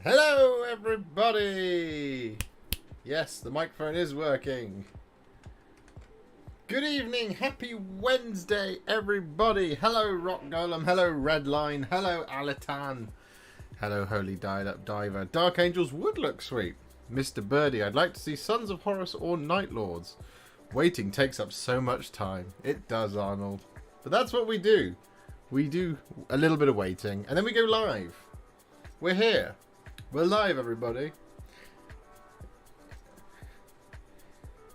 Hello, everybody! Yes, the microphone is working. Good evening, happy Wednesday, everybody. Hello, Rock Golem. Hello, Redline. Hello, Alitan. Hello, Holy Died Up Diver. Dark Angels would look sweet. Mr. Birdie, I'd like to see Sons of Horus or Night Lords. Waiting takes up so much time. It does, Arnold. But that's what we do. We do a little bit of waiting, and then we go live. We're here. We're live, everybody.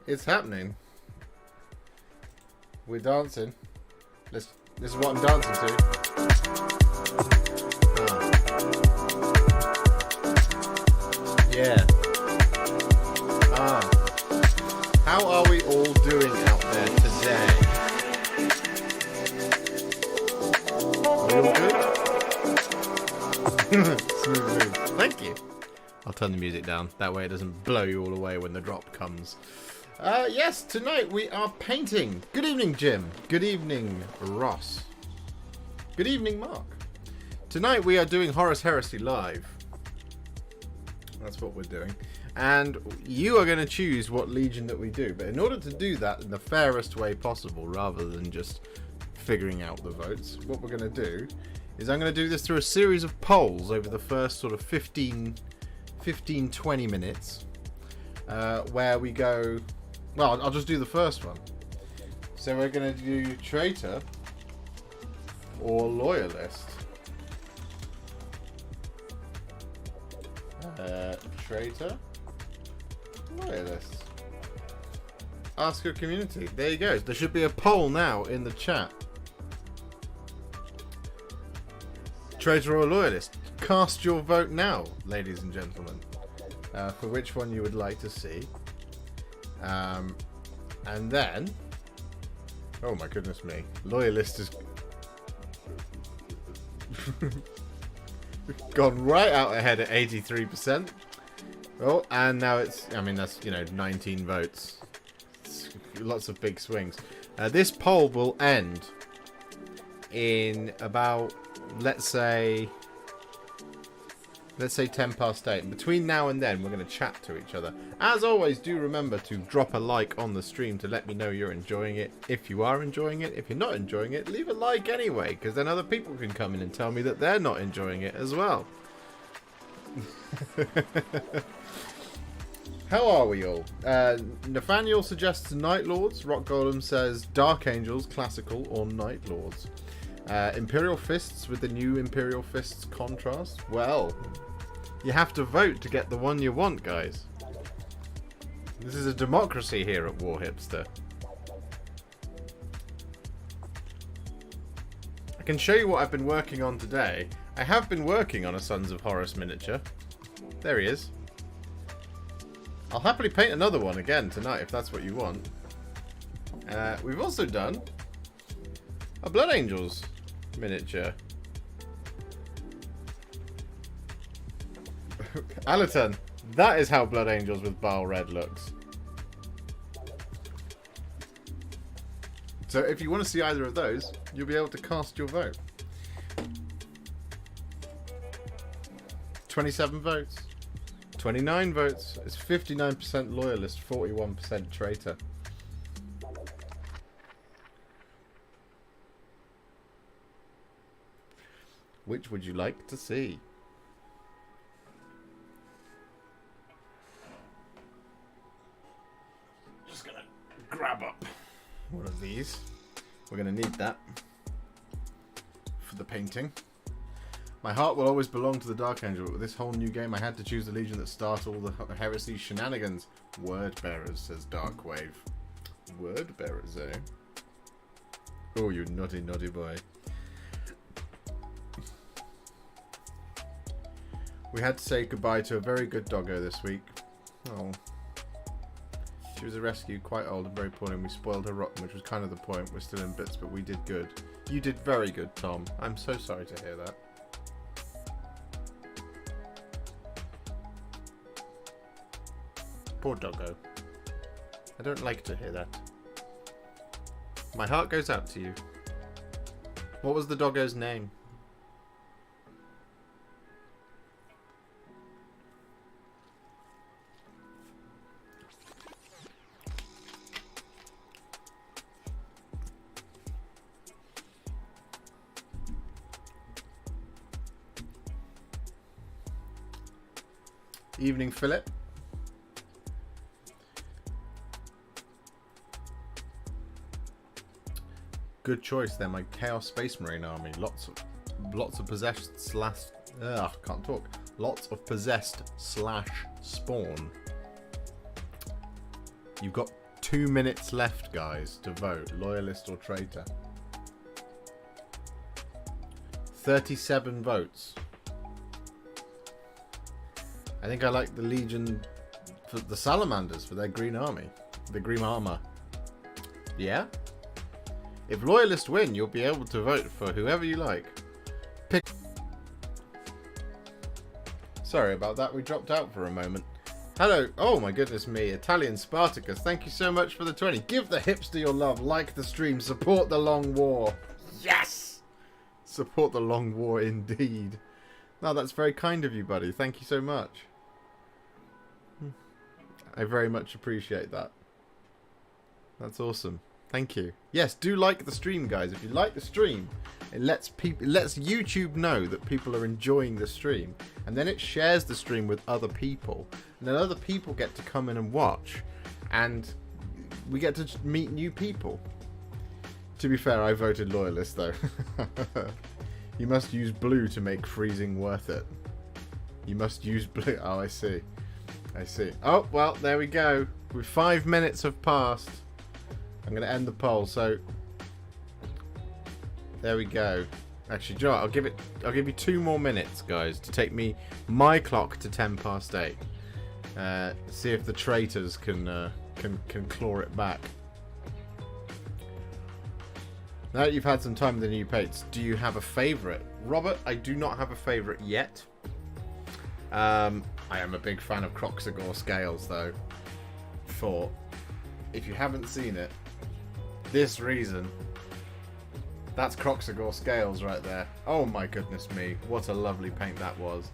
It's happening. We're dancing. This is what I'm dancing to. Yeah. How are we all doing out there today? Are we all good? Smooth move. Thank you. I'll turn the music down. That way it doesn't blow you all away when the drop comes. Yes, tonight we are painting. Good evening, Jim. Good evening, Ross. Good evening, Mark. Tonight we are doing Horus Heresy live. That's what we're doing. And you are going to choose what legion that we do. But in order to do that in the fairest way possible, rather than just figuring out the votes, what we're going to do is I'm going to do this through a series of polls over the first sort of 15-20 minutes. Where we go... Well, I'll just do the first one. So we're going to do traitor or loyalist. Traitor, loyalist. Ask your community. There you go. There should be a poll now in the chat. Traitor or loyalist? Cast your vote now, ladies and gentlemen, for which one you would like to see. And then, oh my goodness me, loyalist is gone right out ahead at 83%. Oh, and now it's, I mean, that's, 19 votes. It's lots of big swings. This poll will end in about, let's say 10 past 8. And between now and then, we're going to chat to each other. As always, do remember to drop a like on the stream to let me know you're enjoying it. If you are enjoying it, if you're not enjoying it, leave a like anyway, because then other people can come in and tell me that they're not enjoying it as well. How are we all? Nathaniel suggests Night Lords. Rock Golem says Dark Angels, Classical, or Night Lords. Imperial Fists with the new Imperial Fists contrast. Well, you have to vote to get the one you want, guys. This is a democracy here at Warhipster. I can show you what I've been working on today. I have been working on a Sons of Horus miniature. There he is. I'll happily paint another one again tonight if that's what you want. We've also done a Blood Angels miniature. Alitan, that is how Blood Angels with Bile Red looks. So if you want to see either of those, you'll be able to cast your vote. 27 votes. 29 votes. It's 59% loyalist, 41% traitor. Which would you like to see? Just gonna grab up one of these. We're gonna need that for the painting. My heart will always belong to the Dark Angel, but with this whole new game I had to choose the legion that starts all the heresy shenanigans. Word bearers, says Darkwave. Word bearers, eh? Oh, you naughty, naughty boy. We had to say goodbye to a very good doggo this week. Oh. She was a rescue, quite old and very poorly, and we spoiled her rotten, which was kind of the point. We're still in bits, but we did good. You did very good, Tom. I'm so sorry to hear that. Poor doggo. I don't like to hear that. My heart goes out to you. What was the doggo's name? Evening, Philip. Good choice there, my Chaos Space Marine army. Lots of possessed slash... can't talk. Lots of possessed slash spawn. You've got 2 minutes left, guys, to vote. Loyalist or traitor. 37 votes. I think I like the Legion for the Salamanders for their green army. The green armor. Yeah? If Loyalists win, you'll be able to vote for whoever you like. Pick. Sorry about that, we dropped out for a moment. Hello, oh my goodness me, Italian Spartacus, thank you so much for the 20. Give the hipster your love, like the stream, support the long war. Yes! Support the long war indeed. No, that's very kind of you, buddy. Thank you so much. I very much appreciate that. That's awesome. Thank you. Yes, do like the stream, guys. If you like the stream, it lets YouTube know that people are enjoying the stream, and then it shares the stream with other people, and then other people get to come in and watch, and we get to meet new people. To be fair, I voted Loyalist though. You must use blue to make freezing worth it. You must use blue. Oh, I see. I see. Oh, well, there we go. 5 minutes have passed. I'm going to end the poll, so there we go. Actually, do you know what? I'll give you 2 more minutes, guys, to take my clock to 8:10. See if the traitors can claw it back. Now that you've had some time with the new paints, do you have a favourite? Robert, I do not have a favourite yet. I am a big fan of Croxagore Scales, though. For, if you haven't seen it, this reason, that's Croxagore Scales right there. Oh my goodness me, what a lovely paint that was.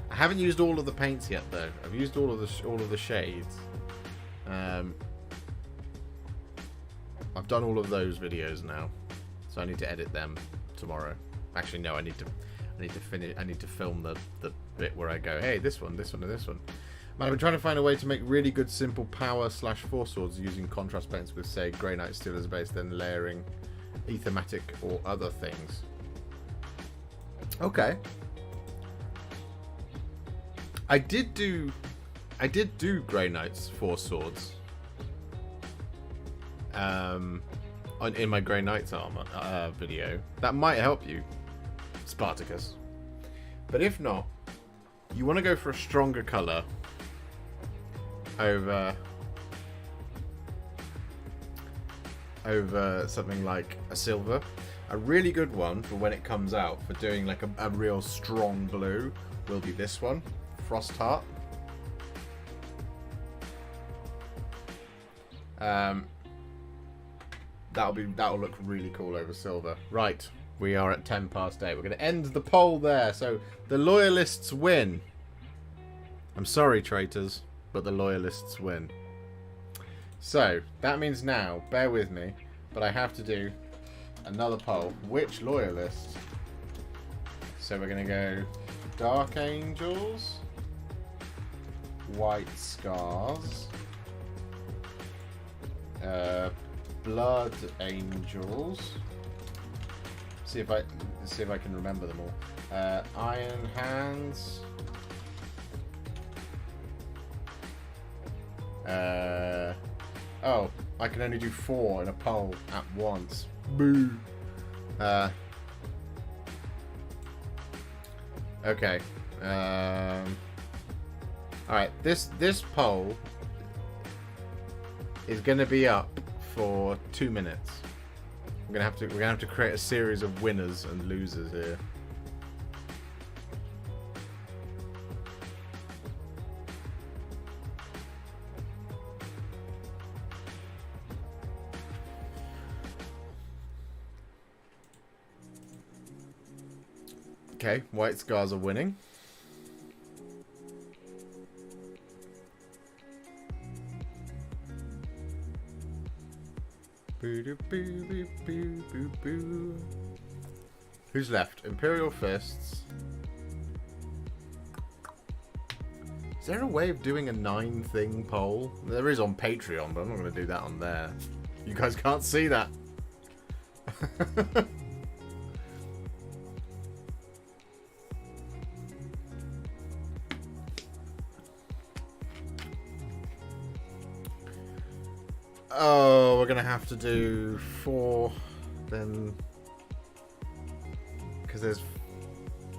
I haven't used all of the paints yet, though. I've used all of the shades. I've done all of those videos now. So I need to edit them tomorrow. Actually, no, I need to finish. I need to film the bit where I go, hey, this one, and this one. Man, I've been trying to find a way to make really good, simple power/force swords using contrast paints with, say, Grey Knight Steel as a base, then layering Aethermatic or other things. Okay. I did do Grey Knight's force swords. In my Grey Knight's armor video. That might help you, Spartacus. But if not, you want to go for a stronger colour over something like a silver. A really good one for when it comes out for doing like a real strong blue will be this one, Frostheart. That'll look really cool over silver. Right, we are at 8:10. We're going to end the poll there. So the Loyalists win. I'm sorry, traitors, but the Loyalists win. So that means now, bear with me, but I have to do another poll. Which Loyalist? So we're going to go Dark Angels, White Scars, Blood Angels. See if I can remember them all. Iron Hands. Oh, I can only do 4 in a poll at once. Boo. Okay. Alright, this poll is gonna be up for 2 minutes. We're gonna have to create a series of winners and losers here. Okay, White Scars are winning. Who's left? Imperial Fists, Is there a way of doing a 9-thing poll? There is on Patreon, but I'm not going to do that on there. You guys can't see that. Oh, we're going to have to do 4, then... Because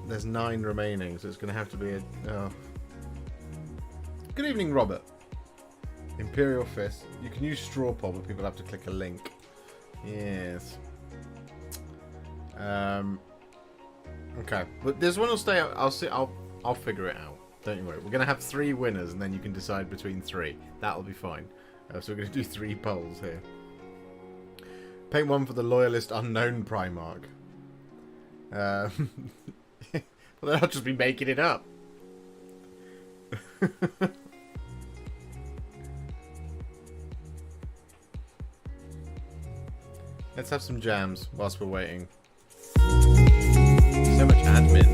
there's 9 remaining, so it's going to have to be a... Oh. Good evening, Robert. Imperial Fist. You can use straw poll, but people have to click a link. Yes. Okay, but this one will stay out. I'll figure it out. Don't you worry. We're gonna have 3 winners, and then you can decide between 3. That'll be fine. So we're gonna do 3 polls here. Paint one for the loyalist unknown Primarch. Well, then I'll just be making it up. Let's have some jams whilst we're waiting. So much admin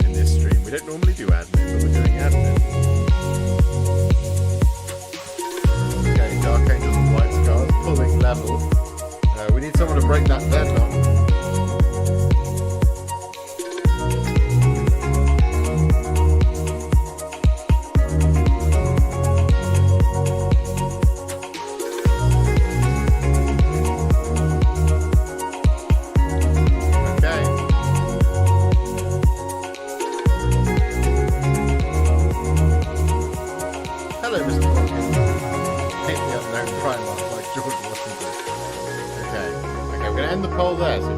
in this stream. We don't normally do admin, but we're doing admin. Okay, Dark Angels and White Scars pulling level. We need someone to break that deadlock.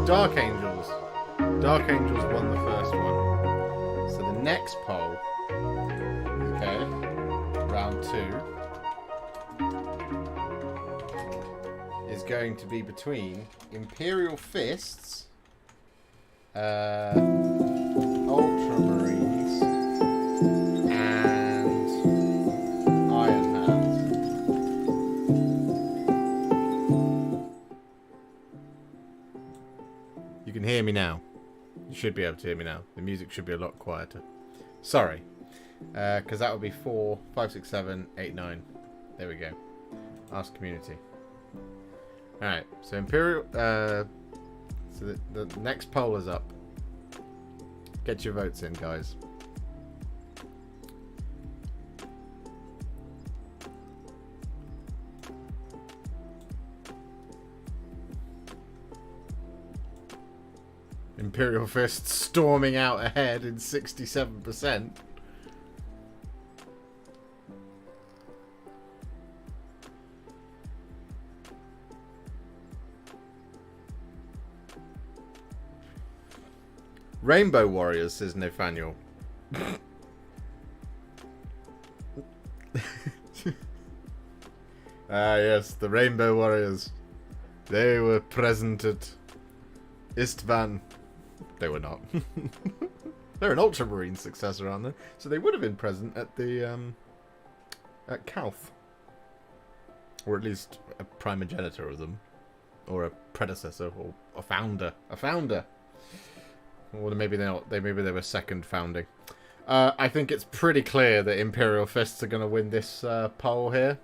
Dark Angels. Dark Angels won the first one. So the next poll, okay, round 2, is going to be between Imperial Fists, Ultramarines, and Iron Hands. You can hear me now. You should be able to hear me now. The music should be a lot quieter. Sorry. Because that would be 4, 5, 6, 7, 8, 9. There we go. Ask community. Alright, so Imperial... so the next poll is up. Get your votes in, guys. Imperial Fist storming out ahead in 67%. Rainbow Warriors, says Nathaniel. Ah, yes, the Rainbow Warriors. They were present at Istvan. They were not. They're an Ultramarine successor, aren't they? So they would have been present at the at Calth, or at least a primogenitor of them, or a predecessor, or a founder. A founder. Or maybe they're not. Maybe they were second founding. I think it's pretty clear that Imperial Fists are going to win this poll here.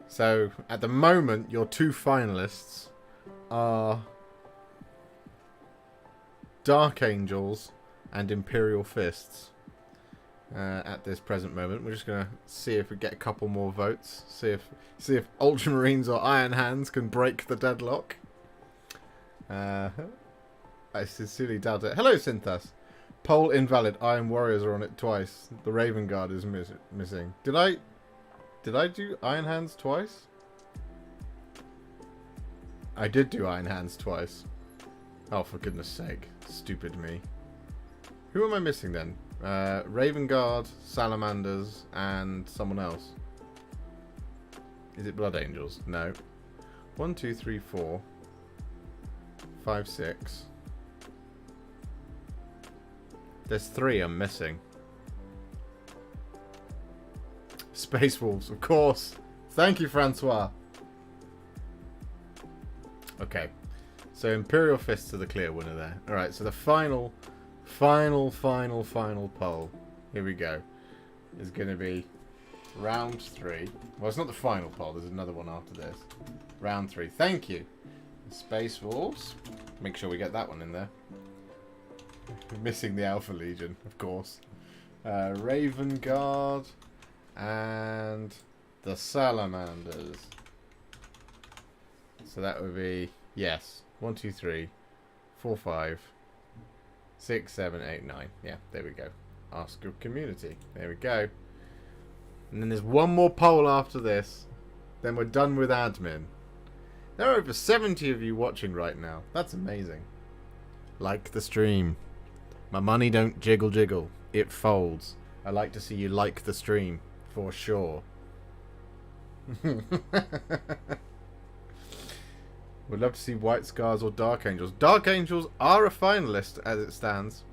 So at the moment, your 2 finalists are Dark Angels and Imperial Fists. At this present moment, we're just gonna see if we get a couple more votes. See if Ultramarines or Iron Hands can break the deadlock. I sincerely doubt it. Hello, Synthas. Poll invalid. Iron Warriors are on it twice. The Raven Guard is missing. Did I do Iron Hands twice? I did do Iron Hands twice. Oh, for goodness sake. Stupid me. Who am I missing then? Raven Guard, Salamanders, and someone else. Is it Blood Angels? No. 1, 2, 3, 4, 5, 6. There's 3 I'm missing. Space Wolves, of course. Thank you, Francois. Okay. So Imperial Fists are the clear winner there. Alright, so the final poll. Here we go. is going to be round 3. Well, it's not the final poll. There's another one after this. Round 3. Thank you. Space Wolves. Make sure we get that one in there. Missing the Alpha Legion, of course. Raven Guard. And the Salamanders. So that would be, yes, 1, 2, 3, 4, 5, 6, 7, 8, 9. Yeah, there we go. Ask your community. There we go. And then there's one more poll after this. Then we're done with admin. There are over 70 of you watching right now. That's amazing. Like the stream. My money don't jiggle jiggle. It folds. I like to see you like the stream. For sure. Would love to see White Scars or Dark Angels. Dark Angels are a finalist as it stands.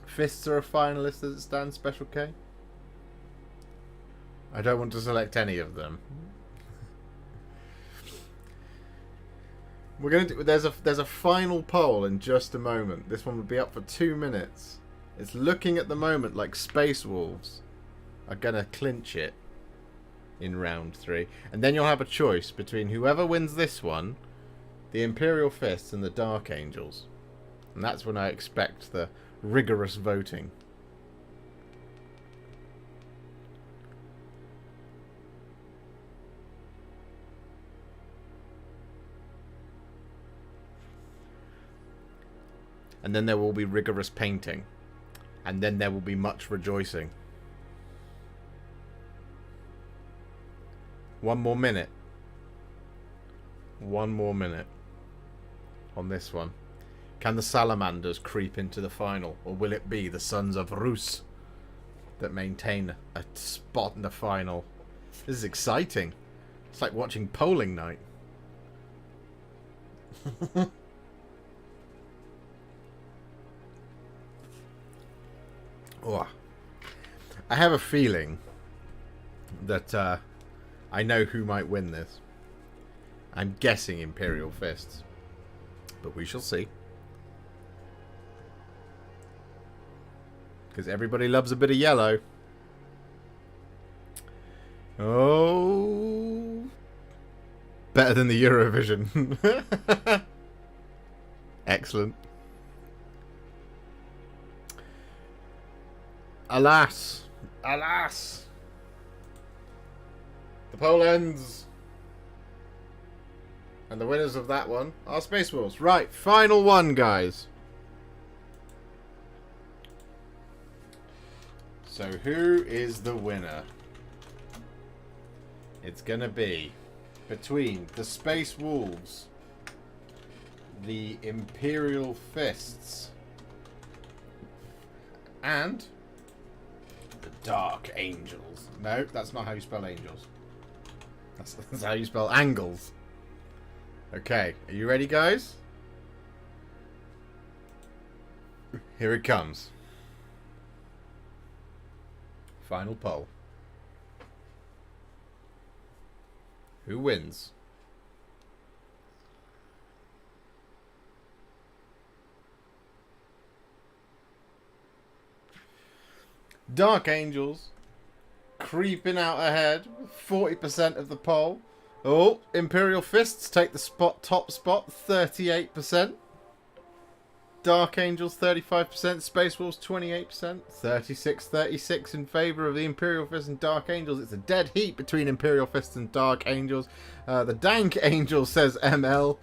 Fists are a finalist as it stands, Special K. I don't want to select any of them. We're going to do, there's a final poll in just a moment. This one will be up for 2 minutes. It's looking at the moment like Space Wolves are going to clinch it in round 3. And then you'll have a choice between whoever wins this one, the Imperial Fist and the Dark Angels. And that's when I expect the rigorous voting. And then there will be rigorous painting. And then there will be much rejoicing. 1 more minute. 1 more minute on this one. Can the Salamanders creep into the final? Or will it be the Sons of Rus that maintain a spot in the final? This is exciting. It's like watching polling night. Oh, I have a feeling that I know who might win this. I'm guessing Imperial Fists, but we shall see. Because everybody loves a bit of yellow. Oh, better than the Eurovision. Excellent. Alas. Alas. The poll ends. And the winners of that one are Space Wolves. Right, final one, guys. So who is the winner? It's going to be between the Space Wolves, the Imperial Fists, and the Dark Angels. No, that's not how you spell angels. That's how you spell angles. Okay, are you ready, guys? Here it comes. Final poll. Who wins? Dark Angels creeping out ahead, 40% of the poll. Oh, Imperial Fists take the top spot, 38%. Dark Angels, 35%. Space Wolves, 28%. 36-36 in favour of the Imperial Fist and Dark Angels. It's a dead heat between Imperial Fists and Dark Angels. The Dank Angel says ML.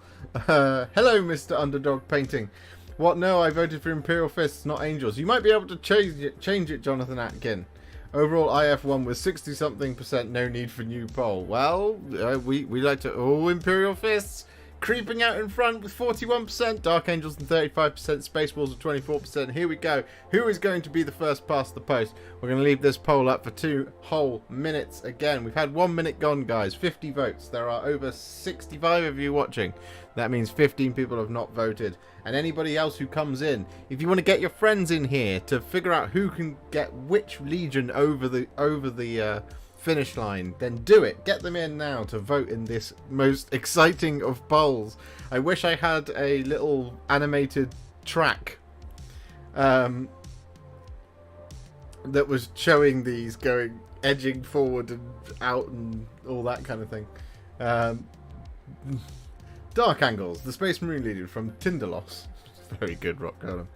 Hello, Mr. Underdog Painting. What? No, I voted for Imperial Fists, not Angels. You might be able to change it, Jonathan Atkin. Overall, IF won with 60-something%. No need for new poll. Well, we like to... Oh, Imperial Fists creeping out in front with 41%. Dark Angels and 35%. Space Wolves with 24%. Here we go. Who is going to be the first past the post? We're going to leave this poll up for 2 whole minutes again. We've had 1 minute gone, guys. 50 votes. There are over 65 of you watching. That means 15 people have not voted. And anybody else who comes in, if you want to get your friends in here to figure out who can get which legion over the finish line, then do it. Get them in now to vote in this most exciting of polls. I wish I had a little animated track that was showing these going, edging forward and out and all that kind of thing. Dark Angles, the Space Marine Legion from Tindalos. Very good, Rock Golem.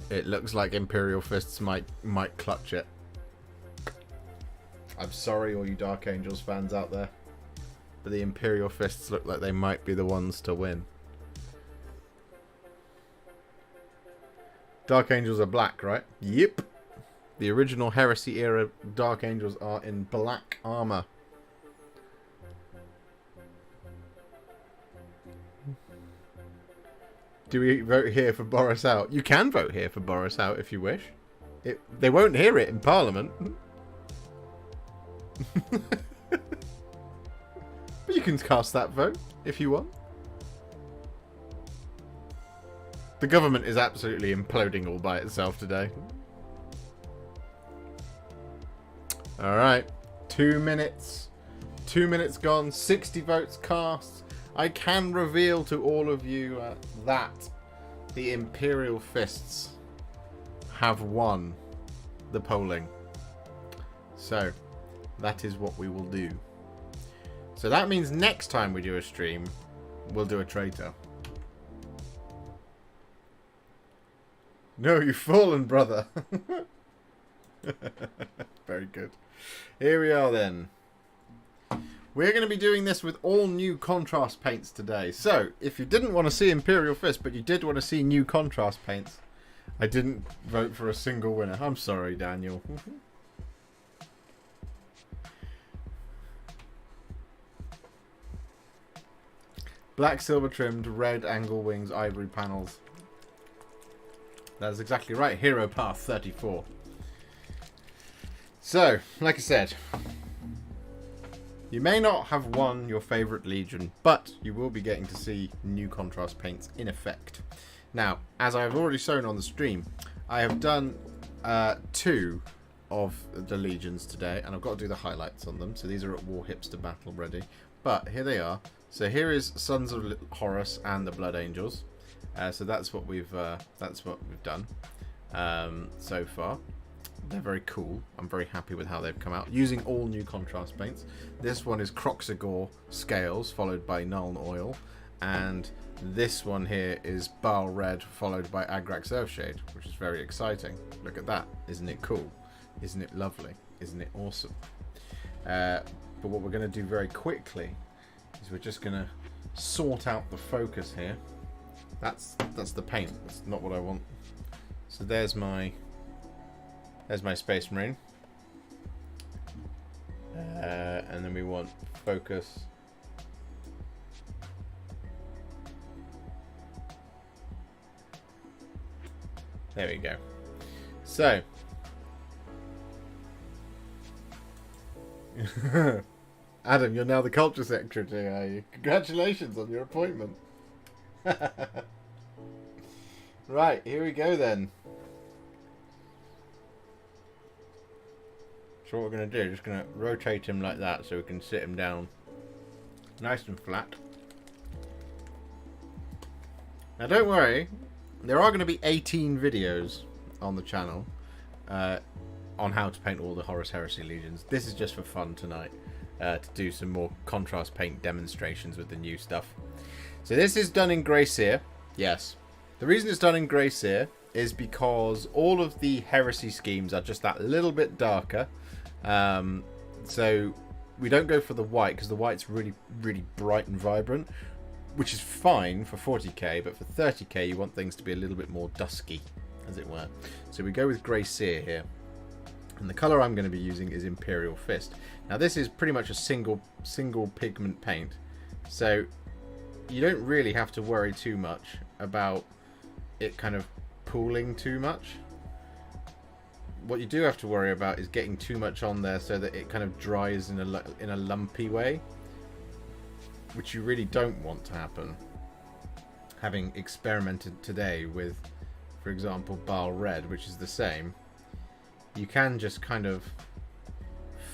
It looks like Imperial Fists might clutch it. I'm sorry, all you Dark Angels fans out there, but the Imperial Fists look like they might be the ones to win. Dark Angels are black, right? Yep. The original Heresy era Dark Angels are in black armor. Do we vote here for Boris out? You can vote here for Boris out if you wish. They won't hear it in Parliament. But you can cast that vote if you want. The government is absolutely imploding all by itself today. Alright. 2 minutes. 2 minutes gone. 60 votes cast. I can reveal to all of you that the Imperial Fists have won the polling. So, that is what we will do. So that means next time we do a stream, we'll do a traitor. No, you've fallen, brother. Very good. Here we are then. We're going to be doing this with all new contrast paints today. So, if you didn't want to see Imperial Fist, but you did want to see new contrast paints, I didn't vote for a single winner. I'm sorry, Daniel. Black silver trimmed, red angle wings, ivory panels. That's exactly right. Hero Path 34. So, like I said, you may not have won your favourite Legion, but you will be getting to see new contrast paints in effect. Now, as I've already shown on the stream, I have done 2 of the Legions today, and I've got to do the highlights on them. So these are at Warhipster Battle ready. But here they are. So here is Sons of Horus and the Blood Angels. So that's what we've done so far. They're very cool. I'm very happy with how they've come out, using all new contrast paints. This one is Croxagore Scales, followed by Nuln Oil, and this one here is Baal Red, followed by Agrax Earthshade, which is very exciting. Look at that. Isn't it cool? Isn't it lovely? Isn't it awesome? But what we're going to do very quickly is we're just going to sort out the focus here. That's the paint. That's not what I want. So there's my Space Marine. And then we want focus. There we go. So. Adam, you're now the culture secretary, are you? Congratulations on your appointment. Right, here we go then. So what we're going to do, just going to rotate him like that so we can sit him down nice and flat. Now don't worry, there are going to be 18 videos on the channel on how to paint all the Horus Heresy Legions. This is just for fun tonight, to do some more contrast paint demonstrations with the new stuff. So this is done in Grey Seer, yes. The reason it's done in Grey Seer is because all of the Heresy schemes are just that little bit darker. So we don't go for the white because the white's really, really bright and vibrant, which is fine for 40k, but for 30k you want things to be a little bit more dusky, as it were. So we go with Grey Seer here. And the colour I'm going to be using is Imperial Fist. Now this is pretty much a single pigment paint, so you don't really have to worry too much about it kind of pooling too much. What you do have to worry about is getting too much on there so that it kind of dries in a lumpy way, which you really don't want to happen. Having experimented today with, for example, Baal Red, which is the same, you can just kind of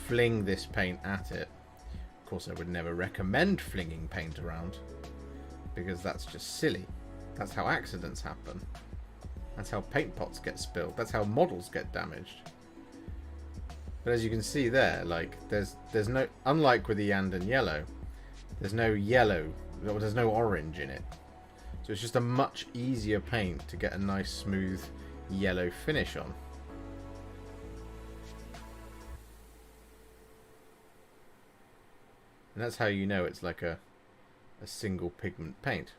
fling this paint at it. Of course, I would never recommend flinging paint around, because that's just silly. That's how accidents happen. That's how paint pots get spilled. That's how models get damaged. But as you can see there, like there's no, unlike with the Yandan Yellow, there's no yellow, there's no orange in it. So it's just a much easier paint to get a nice smooth yellow finish on. And that's how you know it's like a single pigment paint.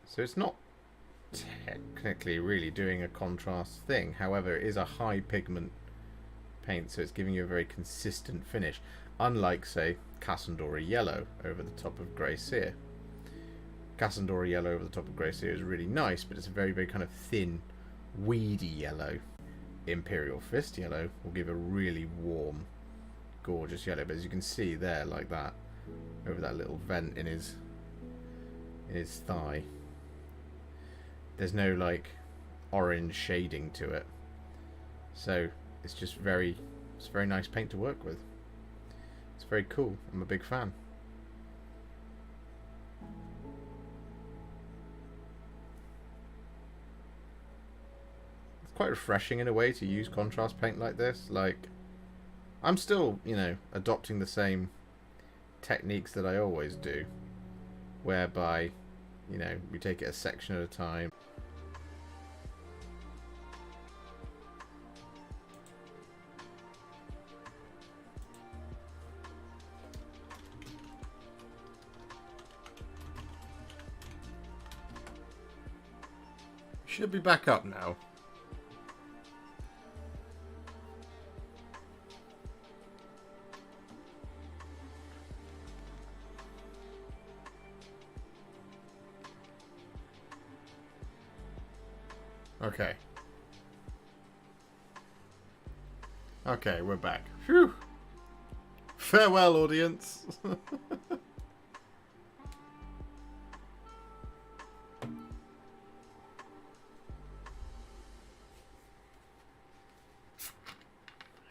So it's not technically really doing a contrast thing. However, it is a high pigment paint, so it's giving you a very consistent finish. Unlike, say, Cassandora Yellow over the top of Grey Seer. Cassandora Yellow over the top of Grey Seer is really nice, but it's a very, very kind of thin, weedy yellow. Imperial Fist Yellow will give a really warm, gorgeous yellow. But as you can see there, like that, over that little vent in his thigh, there's no like orange shading to it, so it's just it's a very nice paint to work with. It's very cool. I'm a big fan. It's quite refreshing in a way to use contrast paint like this. Like, I'm still, you know, adopting the same techniques that I always do, whereby, you know, we take it a section at a time. Should be back up now. Okay. Okay, we're back. Phew. Farewell, audience.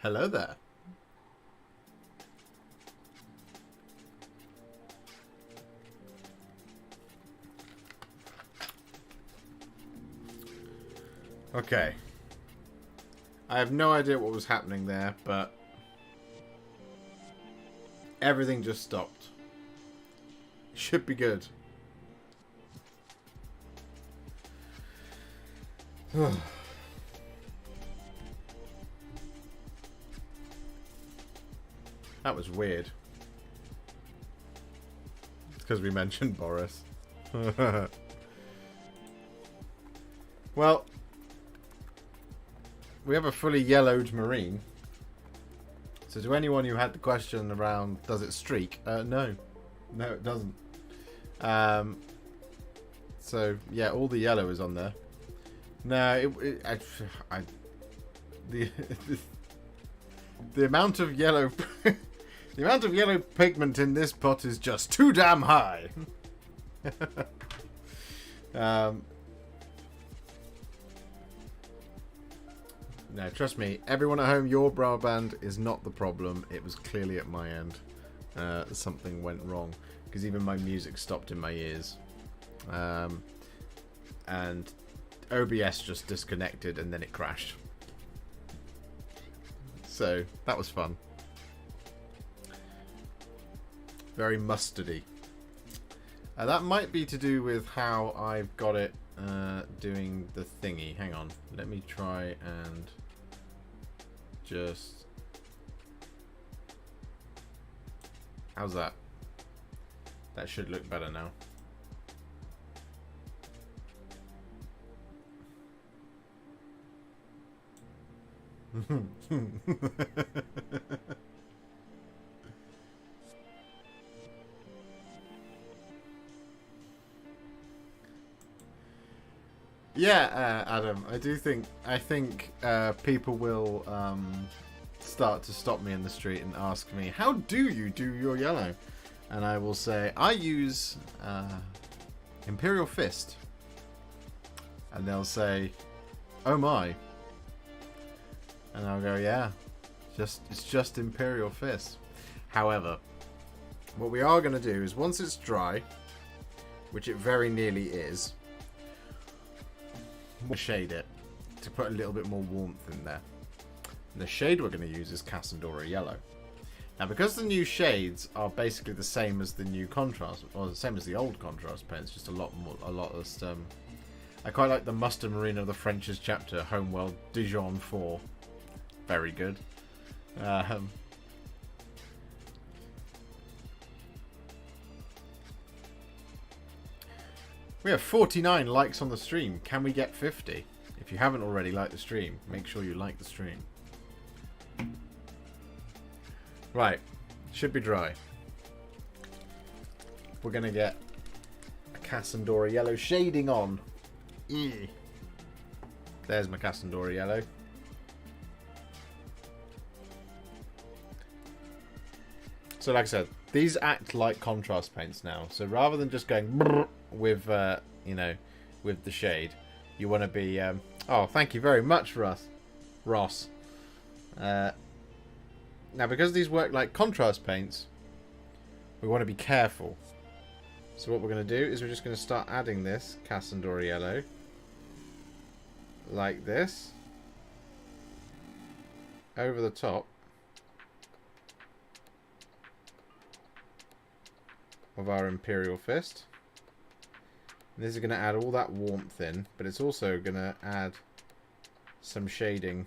Hello there. Okay. I have no idea what was happening there, but everything just stopped. Should be good. That was weird. It's because we mentioned Boris. Well, we have a fully yellowed Marine. So to anyone who had the question around, does it streak? No. No, it doesn't. So, yeah, all the yellow is on there. No, the amount of yellow... the amount of yellow pigment in this pot is just too damn high. No, trust me, everyone at home, your brow band is not the problem. It was clearly at my end. Something went wrong, because even my music stopped in my ears. And OBS just disconnected and then it crashed. So, that was fun. Very mustardy. That might be to do with how I've got it doing the thingy. Hang on. Let me try and just... How's that? That should look better now. Yeah, Adam, I think people will start to stop me in the street and ask me, how do you do your yellow? And I will say, I use Imperial Fist. And they'll say, oh my. And I'll go, yeah, it's just Imperial Fist. However, what we are going to do is once it's dry, which it very nearly is, shade it to put a little bit more warmth in there. And the shade we're going to use is Cassandora Yellow. Now, because the new shades are basically the same as the new contrast, or the same as the old contrast paints, just a lot less. I quite like the Mustard Marine of the French's chapter, Homeworld Dijon 4. Very good. We have 49 likes on the stream. Can we get 50? If you haven't already liked the stream, make sure you like the stream. Right. Should be dry. We're going to get a Cassandora Yellow shading on. There's my Cassandora Yellow. So like I said, these act like contrast paints now. So rather than just going with, you know, with the shade, you want to be... oh, thank you very much, Ross. Now, because these work like contrast paints, we want to be careful. So what we're going to do is we're just going to start adding this Cassandora Yellow like this over the top of our Imperial Fist. And this is going to add all that warmth in, but it's also going to add some shading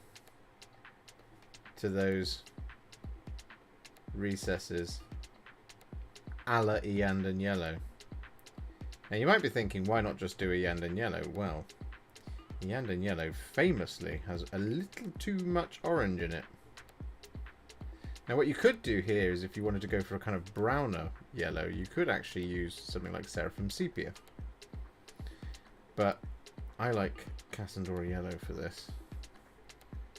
to those recesses a la Yandan Yellow. Now you might be thinking, why not just do a Yandan Yellow? Well, Yandan Yellow famously has a little too much orange in it. Now what you could do here is, if you wanted to go for a kind of browner yellow, you could actually use something like Seraphim Sepia. But I like Cassandora Yellow for this,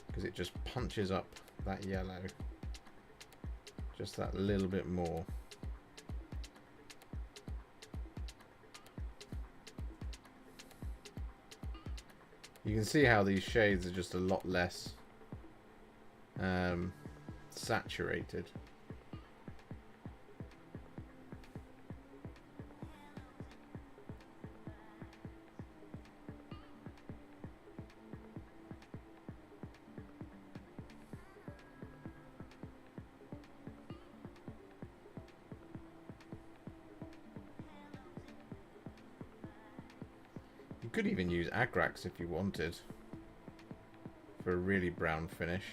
because it just punches up that yellow just that little bit more. You can see how these shades are just a lot less saturated. You could even use Agrax if you wanted for a really brown finish.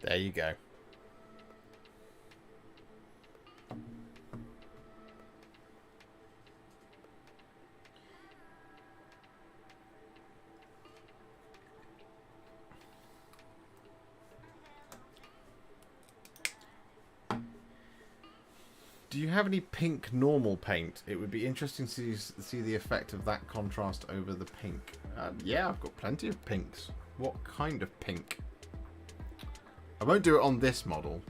There you go. Do you have any pink normal paint? It would be interesting to see the effect of that contrast over the pink. Yeah, I've got plenty of pinks. What kind of pink? I won't do it on this model,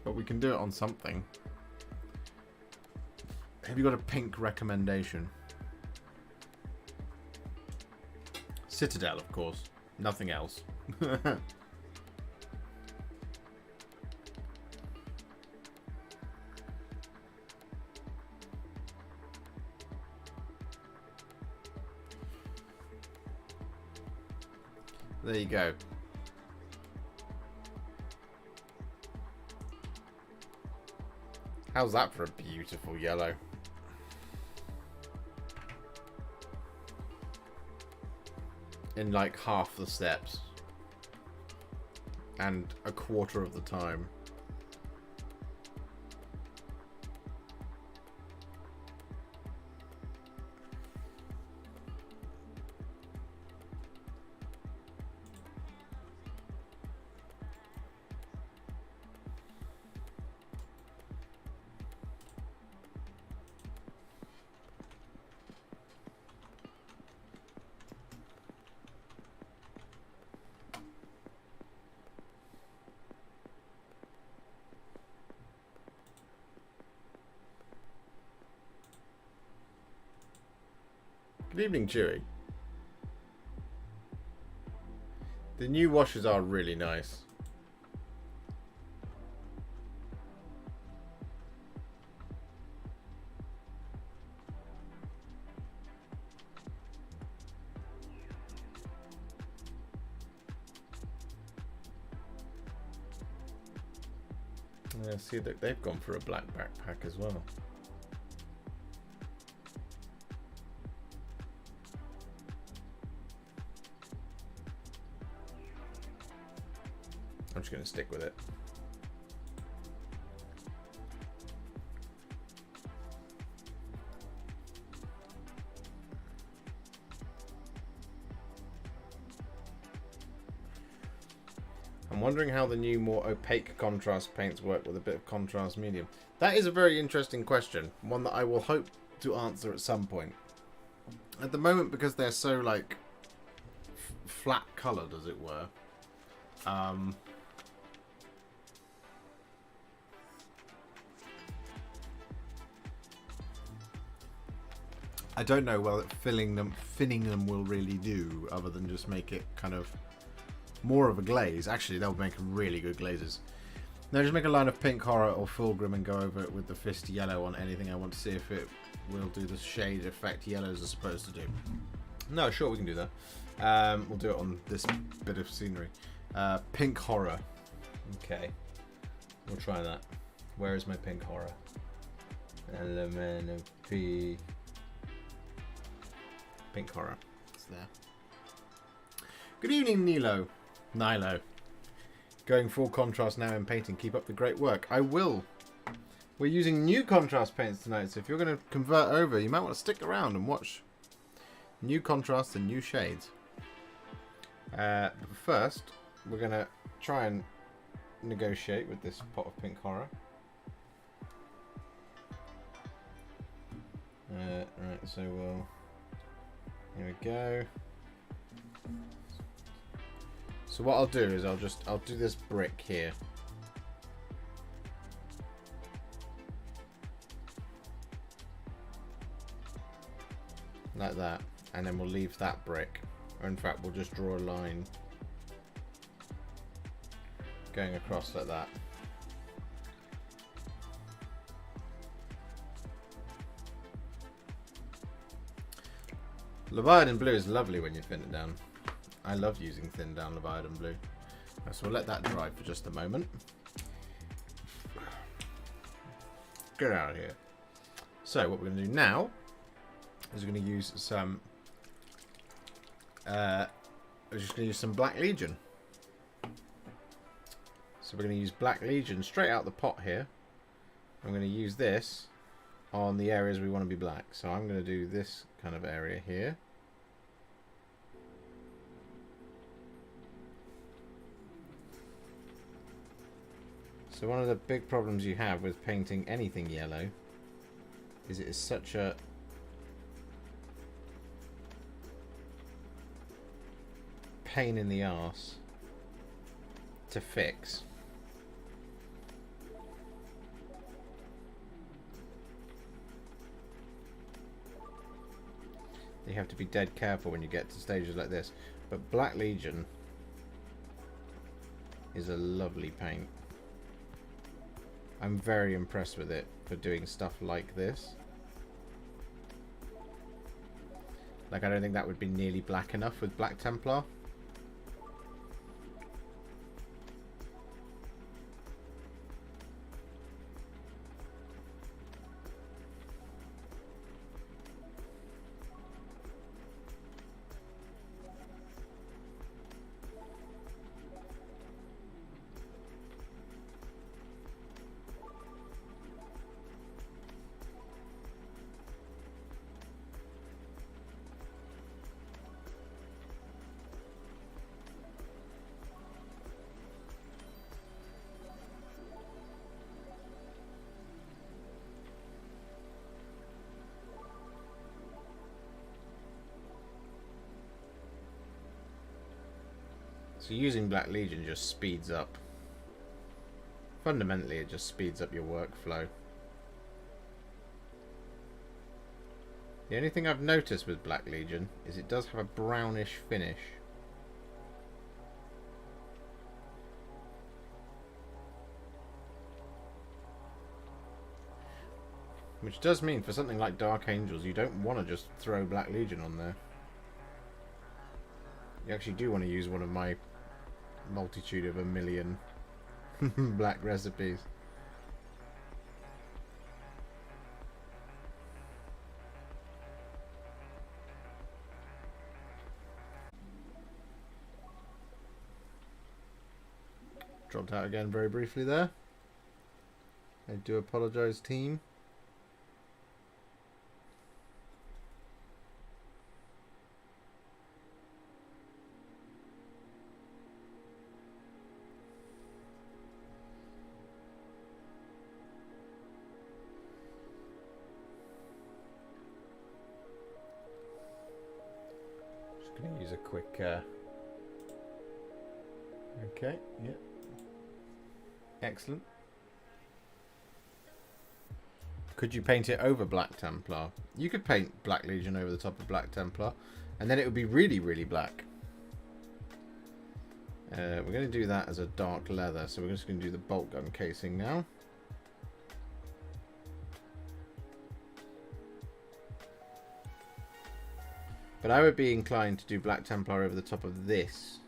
but we can do it on something. Have you got a pink recommendation? Citadel, of course. Nothing else. There you go. How's that for a beautiful yellow? In like half the steps. And a quarter of the time. Good evening, Chewy. The new washes are really nice. Yeah, see that they've gone for a black backpack as well. I'm just going to stick with it. I'm wondering how the new more opaque contrast paints work with a bit of contrast medium. That is a very interesting question. One that I will hope to answer at some point. At the moment, because they're so like flat coloured, as it were. I don't know well thinning them will really do, other than just make it kind of more of a glaze. Actually, they'll make really good glazes. Now just make a line of pink horror or fulgrim and go over it with the fist yellow on anything I want to see if it will do the shade effect yellows are supposed to do. No, sure, we can do that. We'll do it on this bit of scenery. Pink horror. Okay, we'll try that. Where is my pink horror? Element of P. Pink horror. It's there. Good evening, Nilo. Going full contrast now in painting. Keep up the great work. I will. We're using new contrast paints tonight, so if you're going to convert over, you might want to stick around and watch new contrasts and new shades. But first, we're going to try and negotiate with this pot of pink horror. Right, so we'll... Here we go. So what I'll do is I'll do this brick here. Like that. And then we'll leave that brick. Or in fact, we'll just draw a line going across like that. Leviathan blue is lovely when you thin it down. I love using thin down Leviathan blue. So we'll let that dry for just a moment. Get out of here. So what we're going to do now is we're going to use some. We're just going to use some Black Legion. So we're going to use Black Legion straight out the pot here. I'm going to use this on the areas we want to be black. So I'm going to do this kind of area here. So one of the big problems you have with painting anything yellow is it is such a pain in the arse to fix. You have to be dead careful when you get to stages like this. But Black Legion is a lovely paint. I'm very impressed with it for doing stuff like this. Like, I don't think that would be nearly black enough with Black Templar. So using Black Legion just speeds up. Fundamentally, it just speeds up your workflow. The only thing I've noticed with Black Legion is it does have a brownish finish. Which does mean for something like Dark Angels, you don't want to just throw Black Legion on there. You actually do want to use one of my multitude of a million black recipes. Dropped out again very briefly there. I do apologise, team. Going to use a quick okay, yeah, excellent. Could you paint it over Black Templar? You could paint Black Legion over the top of Black Templar and then it would be really, really black. We're going to do that as a dark leather, so we're just going to do the bolt gun casing now. But I would be inclined to do Black Templar over the top of this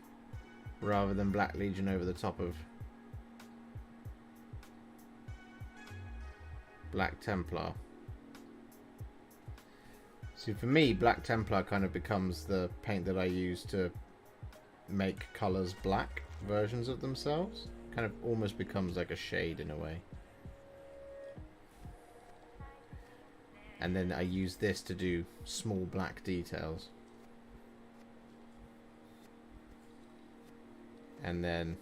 rather than Black Legion over the top of Black Templar. See, for me, Black Templar kind of becomes the paint that I use to make colours black versions of themselves. Kind of almost becomes like a shade in a way. And then I use this to do small black details. And then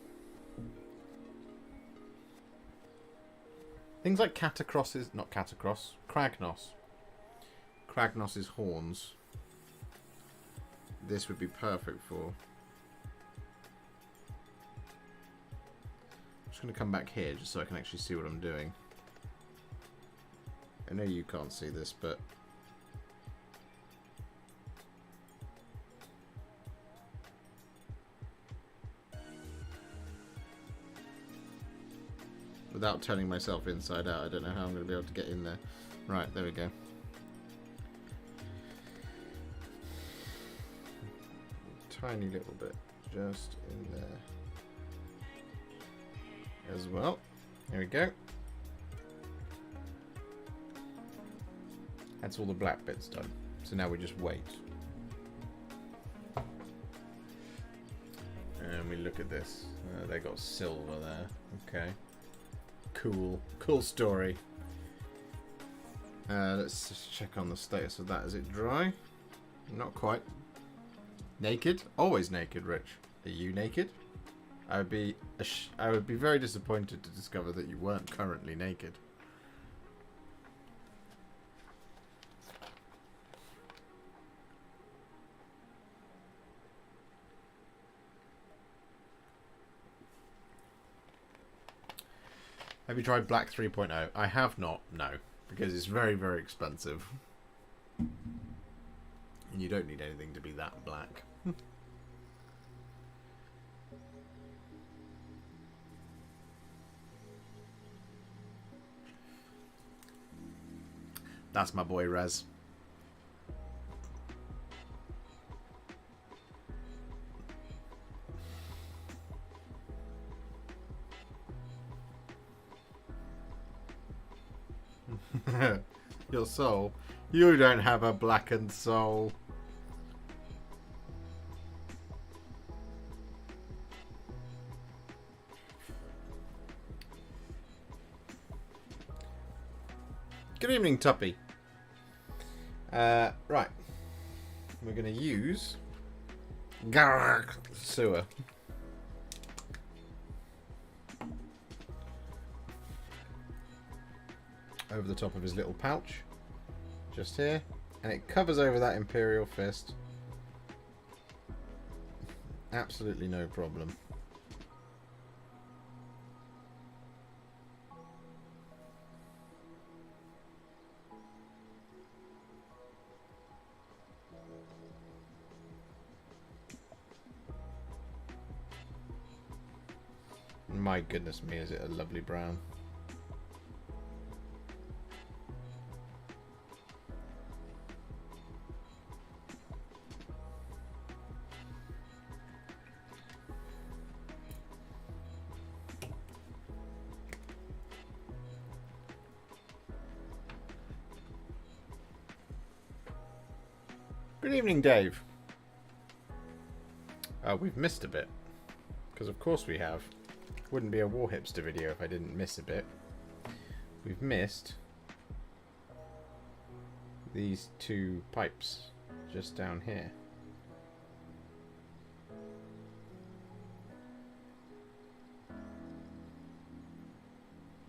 things like Catacross's, not Catacross, Kragnos. Kragnos's horns. This would be perfect for. I'm just going to come back here just so I can actually see what I'm doing. I know you can't see this, but without turning myself inside out, I don't know how I'm going to be able to get in there. Right, there we go. Tiny little bit just in there as well. There we go. That's all the black bits done. So now we just wait. And we look at this. They got silver there. Okay. Cool. Cool story. Let's just check on the status of that. Is it dry? Not quite. Naked? Always naked, Rich. Are you naked? I would be very disappointed to discover that you weren't currently naked. Have you tried Black 3.0? I have not, no. Because it's very, very expensive. And you don't need anything to be that black. That's my boy, Rez. Your soul? You don't have a blackened soul. Good evening, Tuppy. Right. We're going to use Garak Sewer. Over the top of his little pouch. Just here. And it covers over that Imperial Fist. Absolutely no problem. My goodness me, is it a lovely brown. Good evening, Dave. We've missed a bit. Because of course we have. Wouldn't be a Warhipster video if I didn't miss a bit. We've missed these two pipes just down here.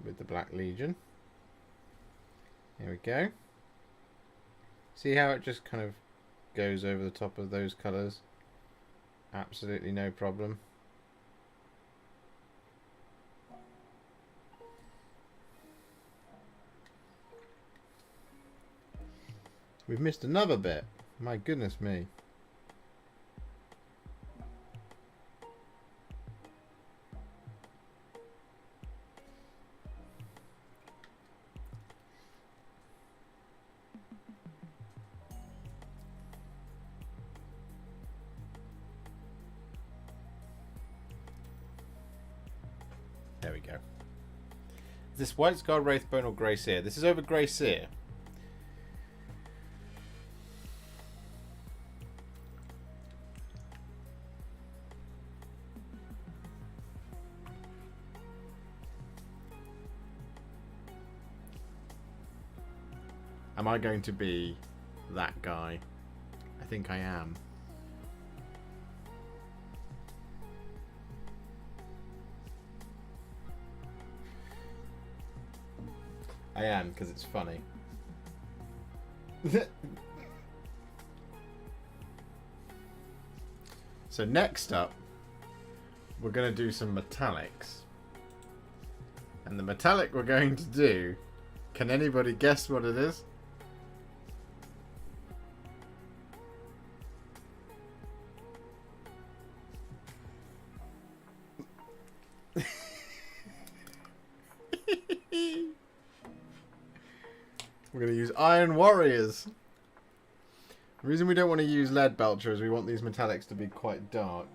With the Black Legion. Here we go. See how it just kind of goes over the top of those colours? Absolutely no problem. We've missed another bit. My goodness me. There we go. Is this White Scar, Wraithbone or Grey Seer? This is over Grey Seer. Am I going to be that guy? I think I am. I am, because it's funny. So next up, we're going to do some metallics. And the metallic we're going to do, can anybody guess what it is? We're going to use Iron Warriors. The reason we don't want to use Lead Belcher is we want these metallics to be quite dark.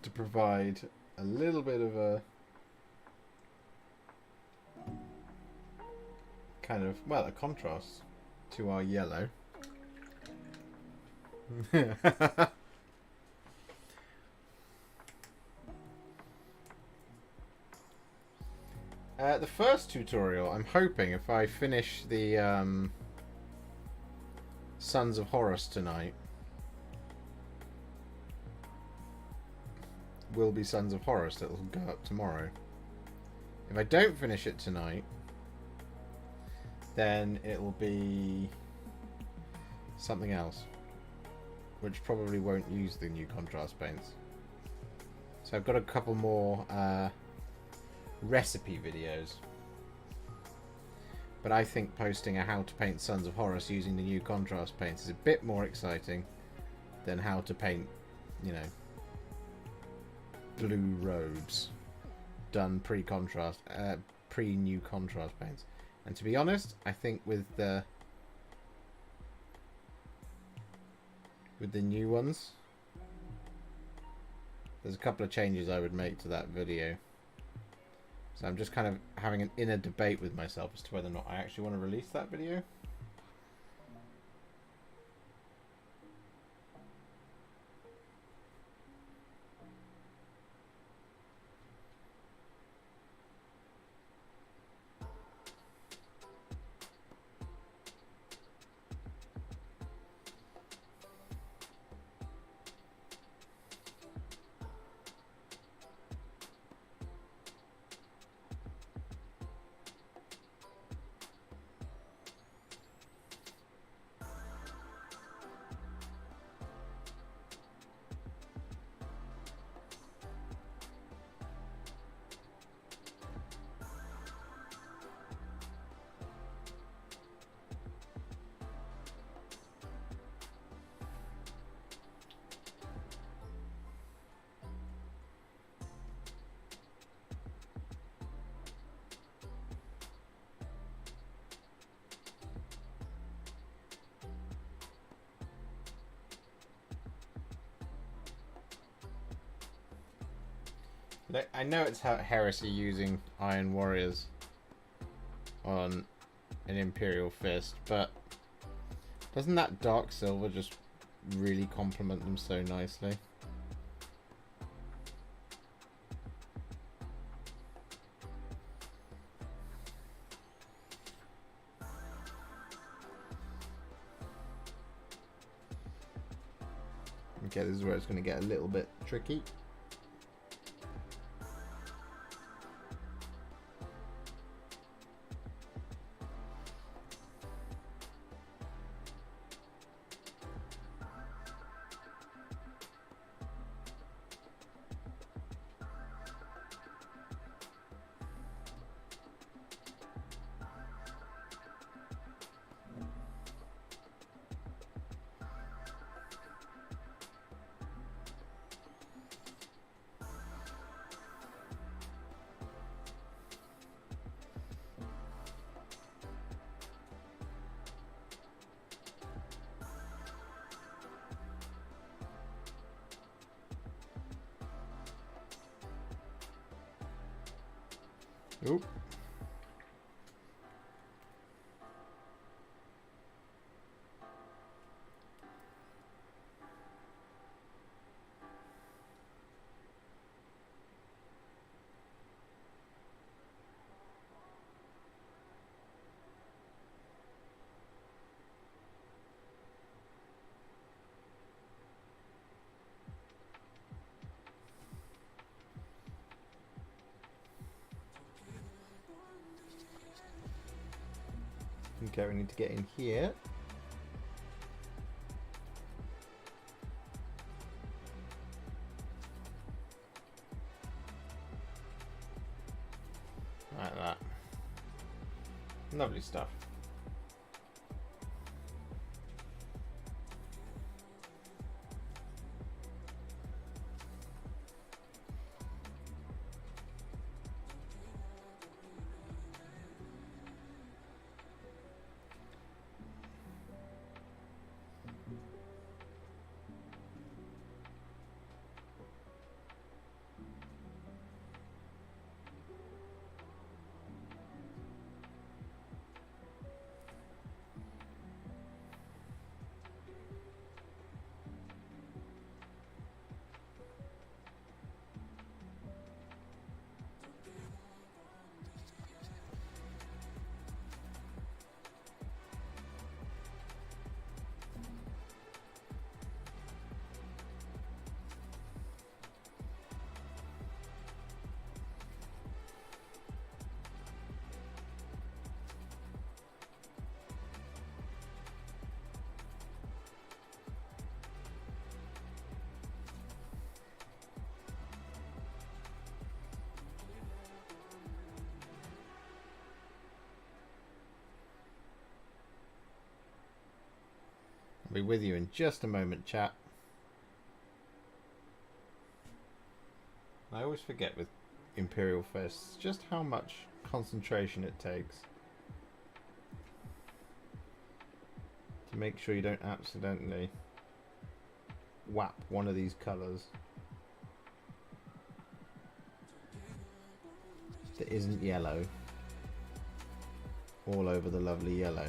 To provide a little bit of a kind of, well, a contrast to our yellow. The first tutorial, I'm hoping if I finish the Sons of Horus tonight, will be Sons of Horus that will go up tomorrow. If I don't finish it tonight, then it'll be something else, which probably won't use the new contrast paints. So I've got a couple more recipe videos. But I think posting a how to paint Sons of Horus using the new contrast paints is a bit more exciting than how to paint, you know, blue roads done pre-contrast, pre-new contrast paints. And to be honest, I think with the new ones, there's a couple of changes I would make to that video. So I'm just kind of having an inner debate with myself as to whether or not I actually want to release that video. I know it's Heresy using Iron Warriors on an Imperial Fist, but doesn't that dark silver just really complement them so nicely? Okay, this is where it's going to get a little bit tricky. Oop. Okay, we need to get in here. Like that. Lovely stuff. Be with you in just a moment, chat. I always forget with Imperial Fists just how much concentration it takes to make sure you don't accidentally whap one of these colours that isn't yellow all over the lovely yellow.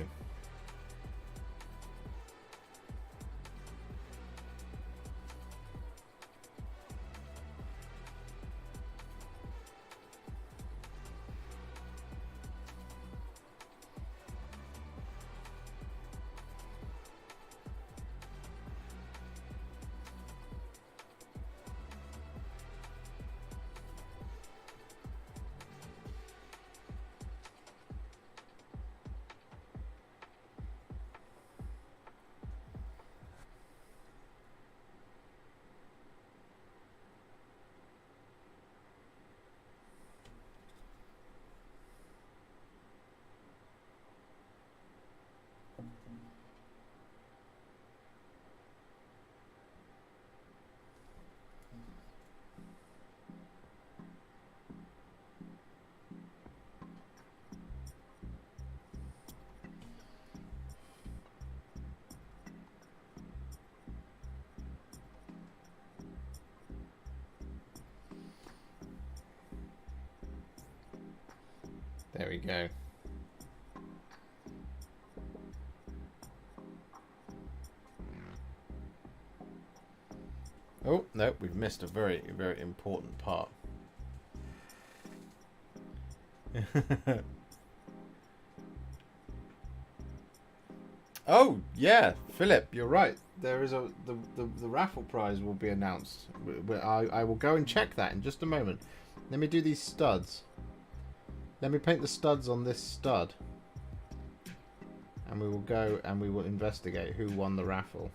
There we go. Oh, no, we've missed a very, very important part. Oh, yeah, Philip, you're right. There is the raffle prize will be announced. I will go and check that in just a moment. Let me do these studs. Let me paint the studs on this stud. And we will go and we will investigate who won the raffle.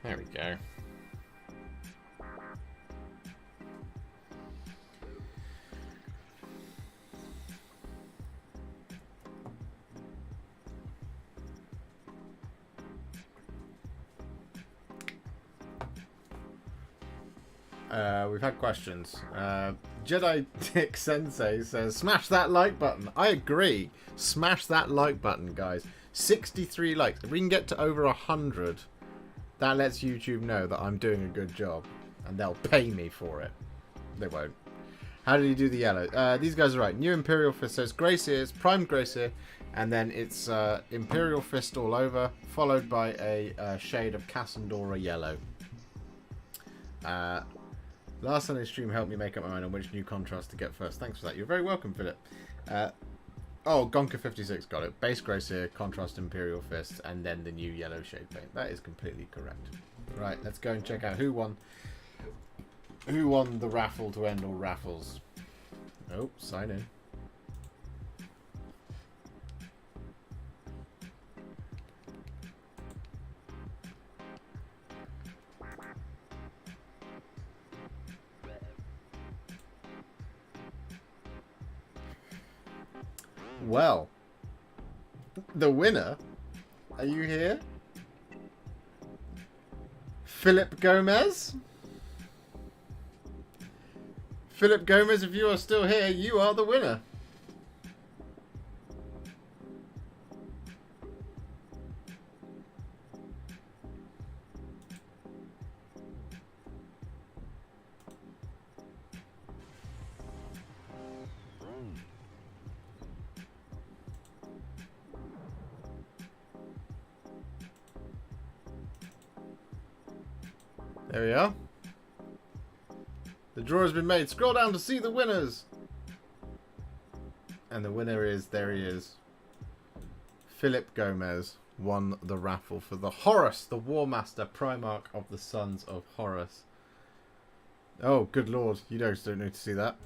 There we go. We've had questions. Jedi Dick Sensei says, smash that like button. I agree. Smash that like button, guys. 63 likes. If we can get to over 100, that lets YouTube know that I'm doing a good job. And they'll pay me for it. They won't. How did he do the yellow? These guys are right. New Imperial Fist says Grace Ears, primed Grace Ear, and then it's Imperial Fist all over, followed by a shade of Cassandora Yellow. Last Sunday's stream helped me make up my mind on which new contrast to get first. Thanks for that. You're very welcome, Philip. Oh, Gonka56 got it. Base Grace Ear, contrast Imperial Fist, and then the new yellow shade paint. That is completely correct. Right, let's go and check out who won the raffle to end all raffles. Oh, sign in. Well, the winner, are you here? Philip Gomez? Philip Gomez, if you are still here, you are the winner. There we are. The draw has been made. Scroll down to see the winners. And the winner is, there he is. Philip Gomez won the raffle for the Horus, the War Master, Primarch of the Sons of Horus. Oh, good lord. You guys don't need to see that.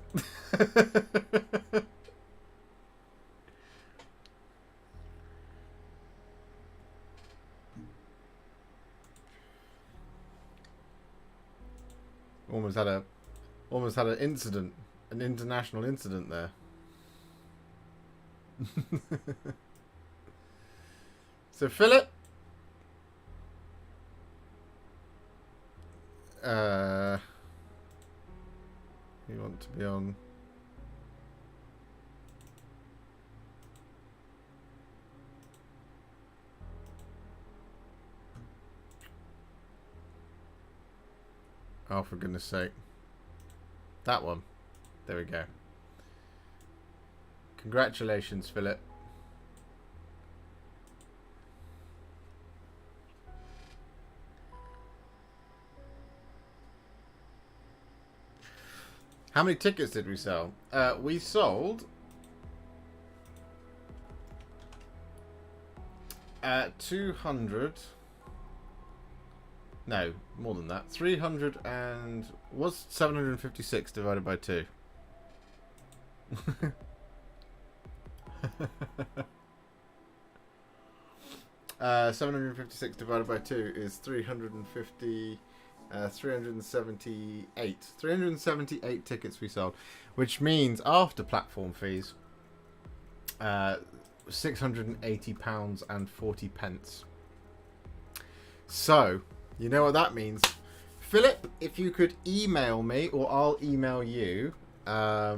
Almost had an incident, an international incident there. So Philip, you want to be on? Oh, for goodness sake. That one. There we go. Congratulations, Philip. How many tickets did we sell? We sold 200. No, more than that. 300 and... What's 756 divided by 2? 756 divided by 2 is 350... 378. 378 tickets we sold. Which means, after platform fees, £680 and 40 pence. So... You know what that means. Philip, if you could email me, or I'll email you. Yeah,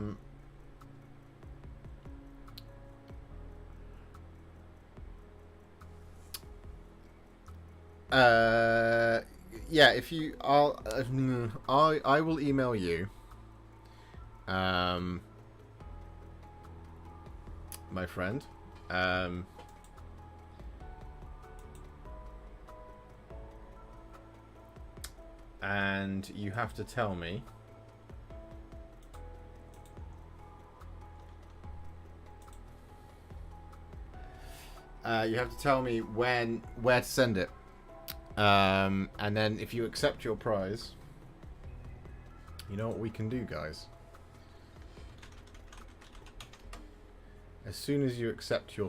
if you... I will email you. My friend. And you have to tell me where to send it, and then if you accept your prize, you know what we can do, guys. As soon as you accept your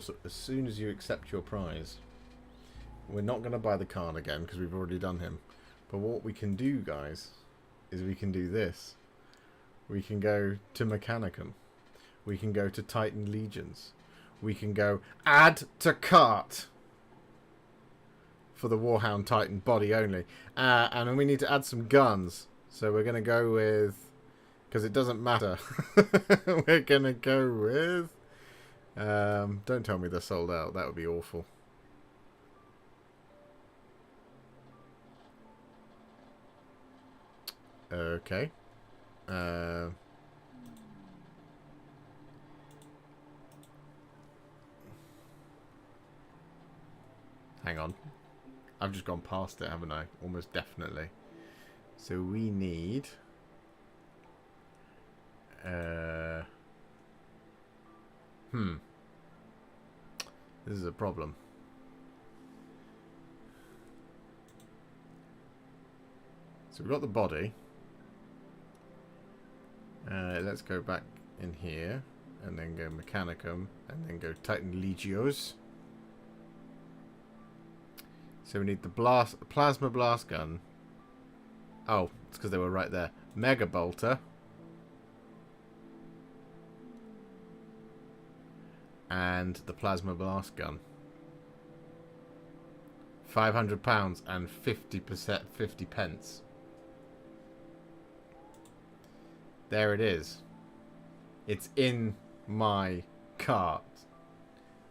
prize, we're not going to buy the card again because we've already done him. But what we can do, guys, is we can do this. We can go to Mechanicum. We can go to Titan Legions. We can go add to cart for the Warhound Titan body only. And then we need to add some guns. So we're going to go with... Because it doesn't matter. We're going to go with... don't tell me they're sold out. That would be awful. Okay. Hang on. I've just gone past it, haven't I? Almost definitely. So we need... This is a problem. So we've got the body. Let's go back in here and then go Mechanicum and then go Titan Legios. So we need the plasma blast gun. Oh, it's because they were right there. Mega bolter. and the plasma blast gun. £500 and 50 pence. There it is. It's in my cart,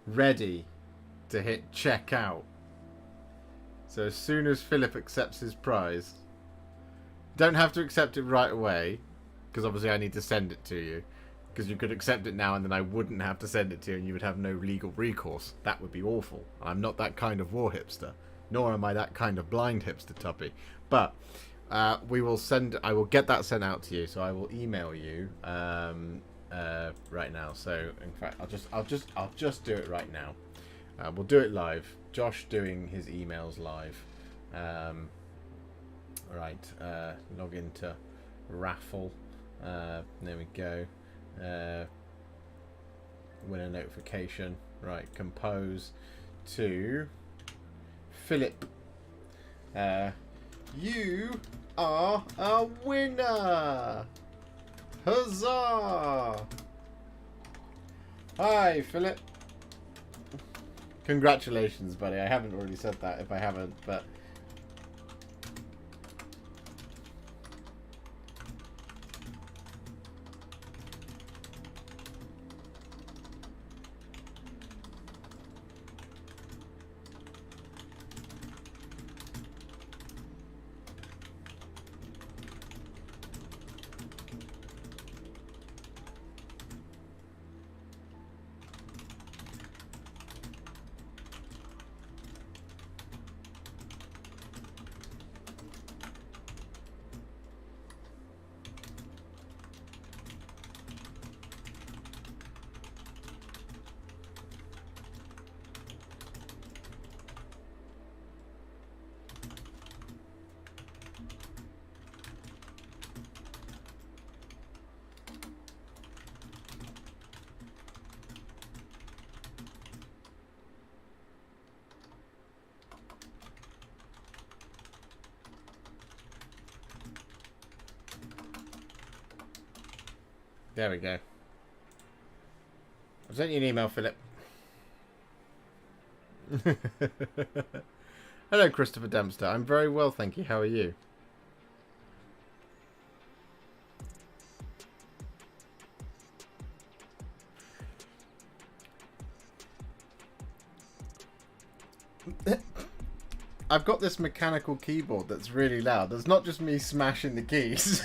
ready to hit checkout. So as soon as Philip accepts his prize, don't have to accept it right away, because obviously I need to send it to you. Because you could accept it now and then I wouldn't have to send it to you and you would have no legal recourse. That would be awful. I'm not that kind of Warhipster, nor am I that kind of blind hipster tuppy. But I will get that sent out to you. So I will email you right now. So in fact, I'll just do it right now. We'll do it live. Josh doing his emails live. Right. Log into Raffle. There we go. Winner notification. Right. Compose to Philip. You are a winner! Huzzah! Hi, Philip. Congratulations, buddy. I haven't already said that if I haven't, but... There we go. I've sent you an email, Philip. Hello, Christopher Dempster. I'm very well, thank you. How are you? I've got this mechanical keyboard that's really loud. That's not just me smashing the keys.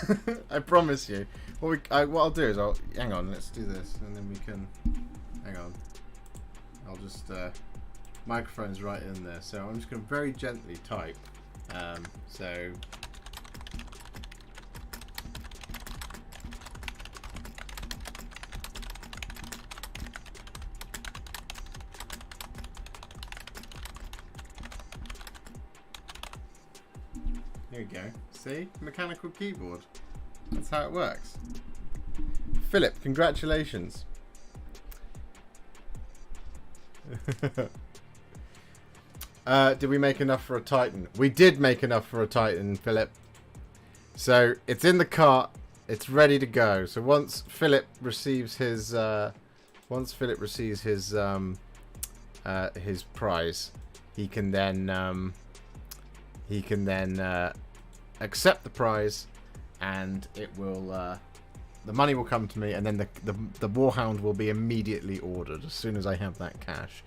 I promise you. What I'll do is hang on. Let's do this, and then we can. Hang on. I'll just microphone's right in there, so I'm just going to very gently type. So. There you go. See? Mechanical keyboard. That's how it works. Philip, congratulations. Did we make enough for a Titan? We did make enough for a Titan, Philip. So it's in the cart. It's ready to go. So once Philip receives his his prize, he can then accept the prize, and it will the money will come to me, and then the Warhound will be immediately ordered as soon as I have that cash.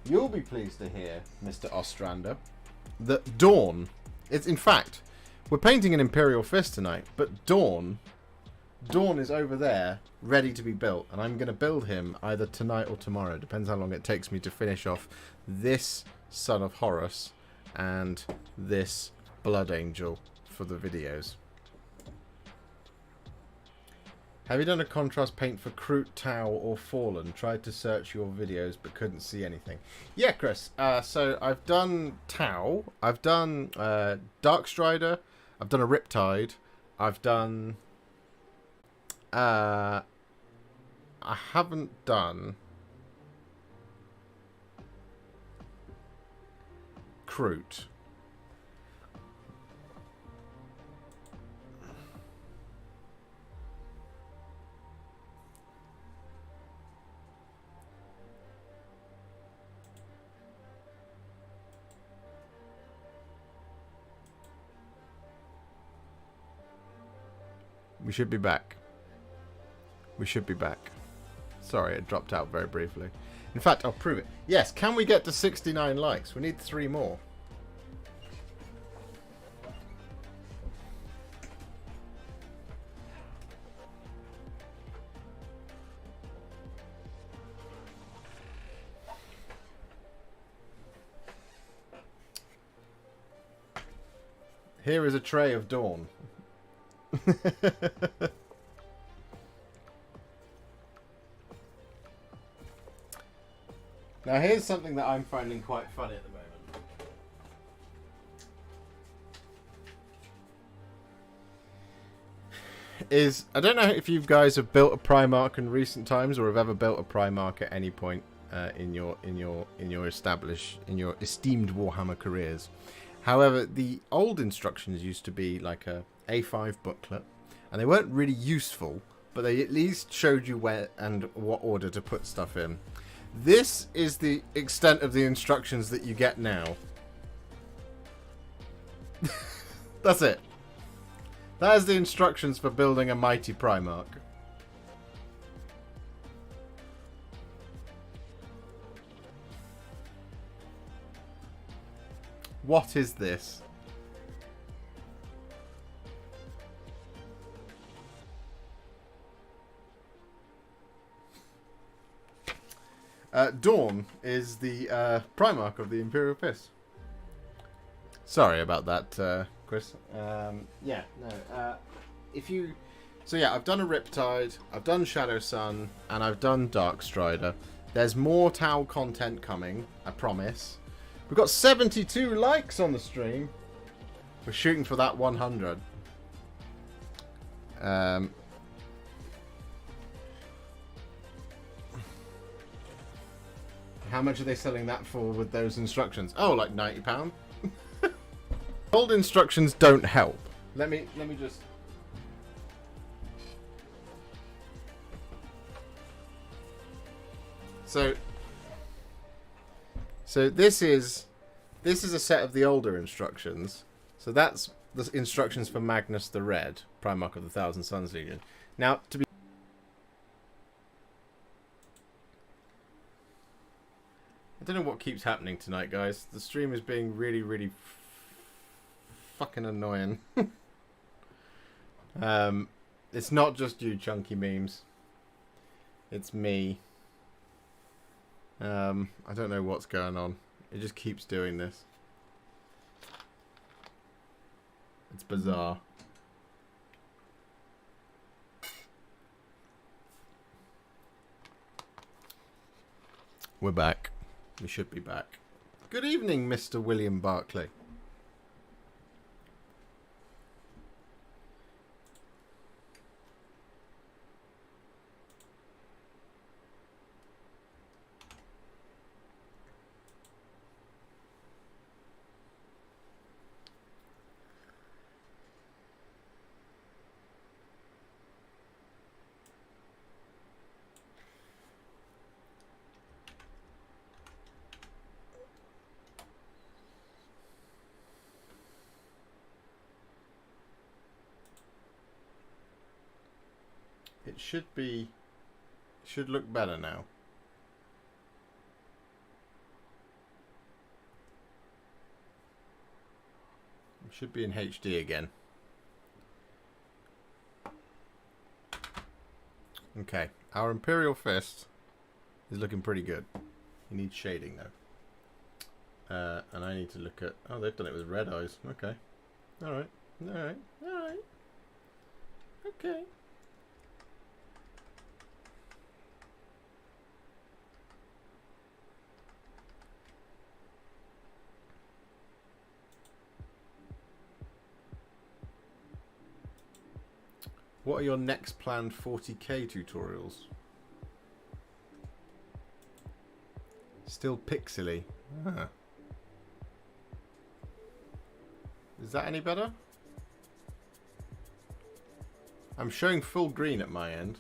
You'll be pleased to hear, Mr. Ostrander, that Dawn, in fact, we're painting an Imperial Fist tonight, but Dawn is over there ready to be built, and I'm going to build him either tonight or tomorrow. Depends how long it takes me to finish off this Son of Horus and this Blood Angel for the videos. Have you done a contrast paint for Kroot, Tau or Fallen? Tried to search your videos but couldn't see anything. Yeah, Chris. So I've done Tau. I've done Darkstrider. I've done a Riptide. I've done... I haven't done... Kroot. We should be back. We should be back. Sorry, it dropped out very briefly. In fact, I'll prove it. Yes, can we get to 69 likes? We need 3 more. Here is a tray of dawn. Now here's something that I'm finding quite funny at the moment. I don't know if you guys have built a Primarch in recent times or have ever built a Primarch at any point in your esteemed Warhammer careers. However, the old instructions used to be like a A5 booklet, and they weren't really useful, but they at least showed you where and what order to put stuff in. This is the extent of the instructions that you get now. That's it. That is the instructions for building a mighty Primarch. What is this? Dawn is the Primarch of the Imperial Fist. Sorry about that, Chris. Yeah, no. So yeah, I've done a Riptide, I've done Shadow Sun, and I've done Dark Strider. There's more Tau content coming, I promise. We've got 72 likes on the stream. We're shooting for that 100. How much are they selling that for with those instructions? Oh, like £90. Old instructions don't help. Let me just. So this is a set of the older instructions. So that's the instructions for Magnus the Red, Primarch of the Thousand Suns Legion. Now, to be I don't know what keeps happening tonight, guys. The stream is being really, really fucking annoying. It's not just you, chunky memes. It's me. I don't know what's going on. It just keeps doing this. It's bizarre. We're back. We should be back. Good evening, Mr. William Barclay. It should look better now. It should be in HD again. Okay, our Imperial Fist is looking pretty good. He needs shading though. And I need to look at... Oh, they've done it with red eyes. Okay. Alright. Alright. Alright. Okay. What are your next planned 40k tutorials? Still pixely. Ah. Is that any better? I'm showing full green at my end.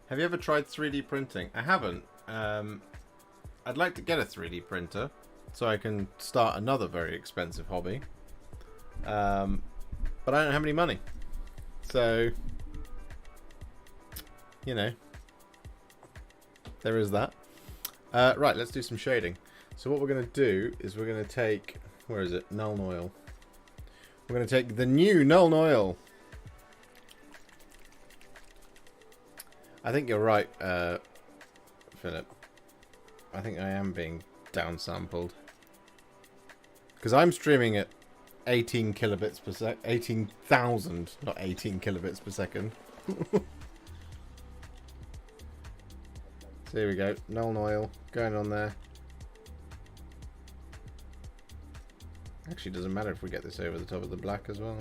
Have you ever tried 3D printing? I haven't. I'd like to get a 3D printer so I can start another very expensive hobby. But I don't have any money. So, you know, there is that. Right, let's do some shading. So what we're going to do is we're going to take, where is it? Nuln Oil. We're going to take the new Nuln Oil. I think you're right, Philip. I think I am being downsampled. Because I'm streaming at 18 kilobits per second. 18,000, not 18 kilobits per second. So here we go. Nuln Oil going on there. Actually, doesn't matter if we get this over the top of the black as well.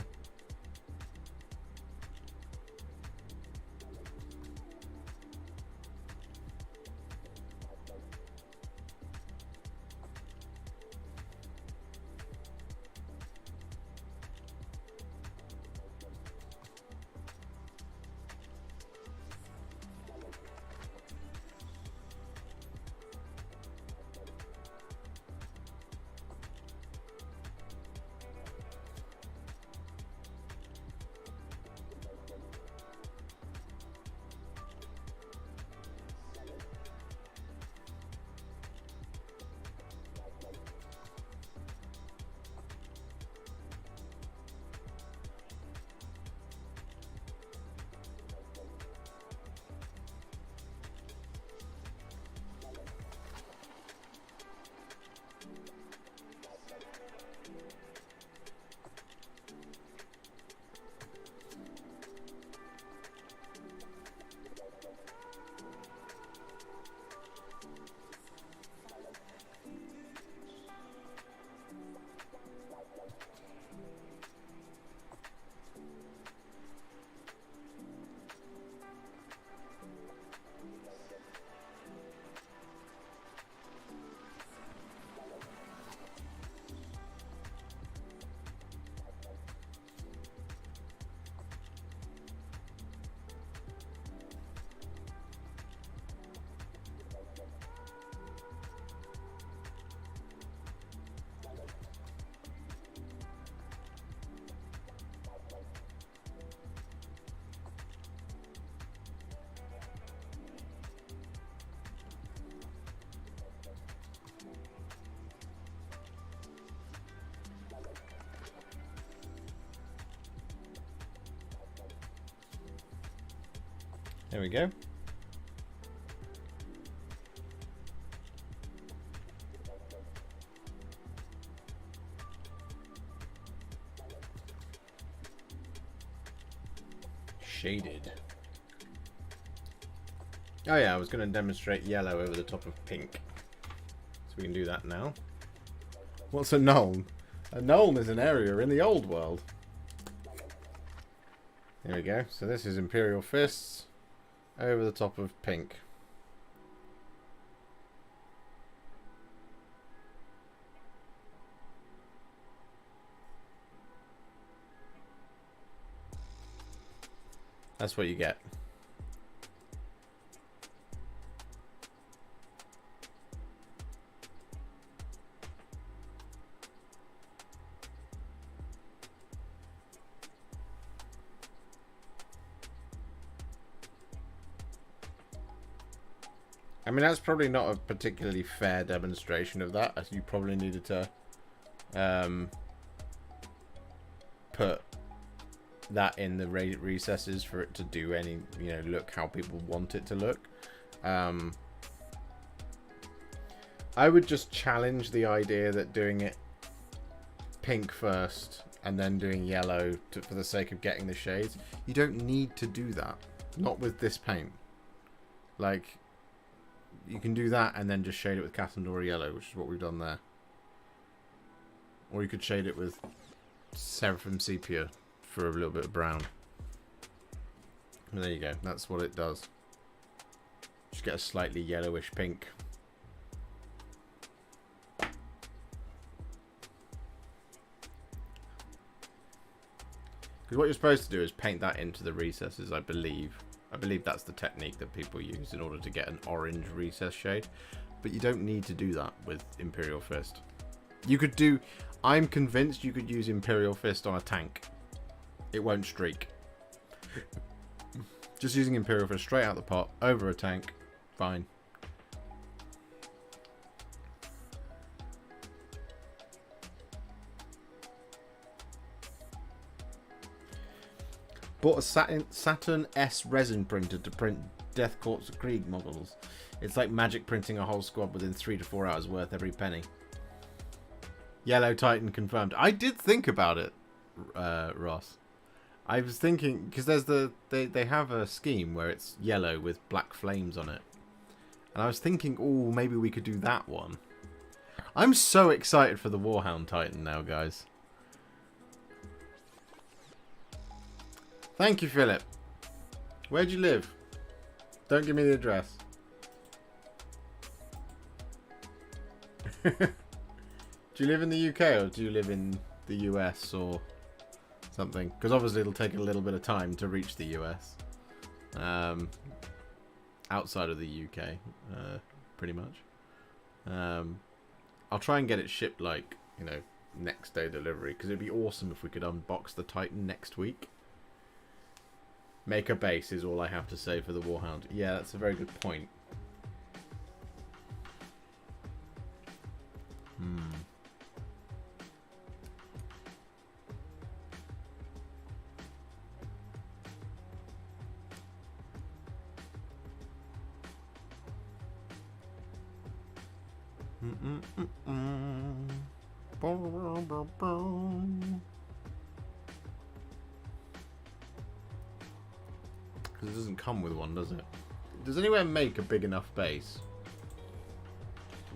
There we go. Shaded. Oh yeah, I was going to demonstrate yellow over the top of pink. So we can do that now. What's a Nuln? A Nuln is an area in the old world. There we go. So this is Imperial Fists over the top of pink. That's what you get. I mean, that's probably not a particularly fair demonstration of that, as you probably needed to put that in the recesses for it to do any, you know, look how people want it to look. I would just challenge the idea that doing it pink first and then doing yellow for the sake of getting the shades. You don't need to do that. Not with this paint. Like, you can do that and then just shade it with Cassandora Yellow, which is what we've done there. Or you could shade it with Seraphim Sepia for a little bit of brown. And there you go. That's what it does. Just get a slightly yellowish pink. Because what you're supposed to do is paint that into the recesses, I believe. I believe that's the technique that people use in order to get an orange recess shade. but you don't need to do that with Imperial Fist. You could do... I'm convinced you could use Imperial Fist on a tank. It won't streak. Just using Imperial Fist straight out the pot, over a tank, fine. Bought a Saturn S resin printer to print Death Corps Krieg models. It's like magic printing a whole squad within 3 to 4 hours, worth every penny. Yellow Titan confirmed. I did think about it, Ross. I was thinking, because there's they have a scheme where it's yellow with black flames on it. And I was thinking, oh, maybe we could do that one. I'm so excited for the Warhound Titan now, guys. Thank you, Philip. Where do you live? Don't give me the address. Do you live in the UK or do you live in the US or something? Because obviously it'll take a little bit of time to reach the US. Outside of the UK, pretty much. I'll try and get it shipped like, you know, next day delivery. Because it'd be awesome if we could unbox the Titan next week. Make a base is all I have to say for the Warhound. Yeah, that's a very good point. Because it doesn't come with one, does it? Does anywhere make a big enough base?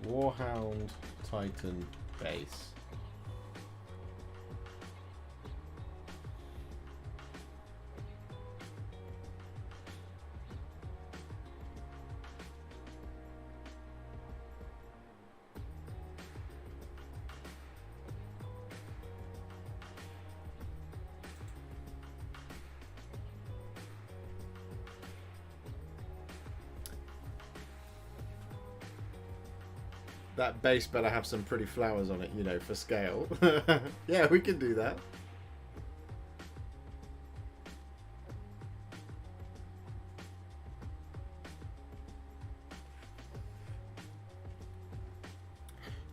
Warhound Titan base. That base better have some pretty flowers on it, you know, for scale. Yeah, we can do that.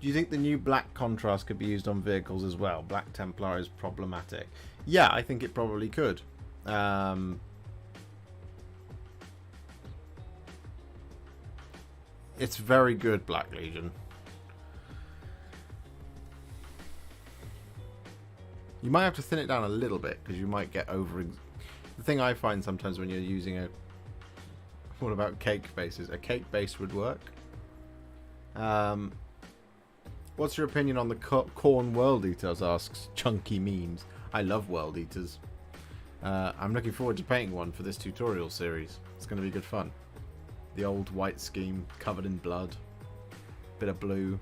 Do you think the new black contrast could be used on vehicles as well? Black Templar is problematic. Yeah, I think it probably could. It's very good, Black Legion. You might have to thin it down a little bit because you might get over. The thing I find sometimes when you're using a. What about cake bases? A cake base would work. What's your opinion on the corn world eaters? Asks Chunky Memes. I love world eaters. I'm looking forward to painting one for this tutorial series. It's going to be good fun. The old white scheme covered in blood. Bit of blue.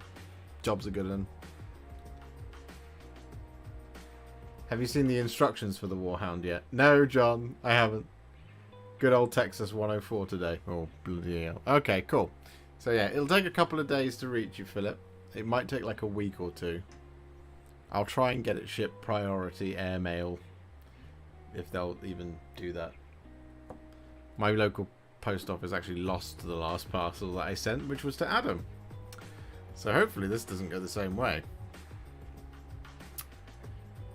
Jobs are good one. Have you seen the instructions for the Warhound yet? No, John, I haven't. Good old Texas 104 today. Oh, bloody hell. Okay, cool. So yeah, it'll take a couple of days to reach you, Philip. It might take like a week or two. I'll try and get it shipped priority airmail. If they'll even do that. My local post office actually lost the last parcel that I sent, which was to Adam. So hopefully this doesn't go the same way.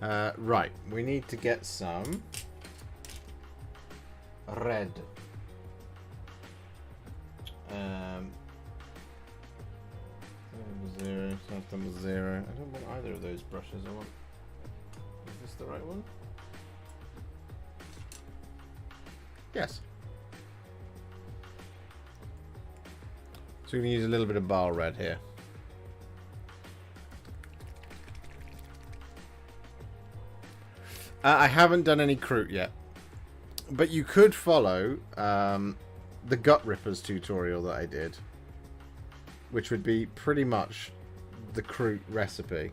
Right, we need to get some red. Zero, number 0. I don't want either of those brushes. I want. Is this the right one? Yes. So we're going to use a little bit of bar red here. I haven't done any Kroot yet. But you could follow the Gut Rippers tutorial that I did. Which would be pretty much the Kroot recipe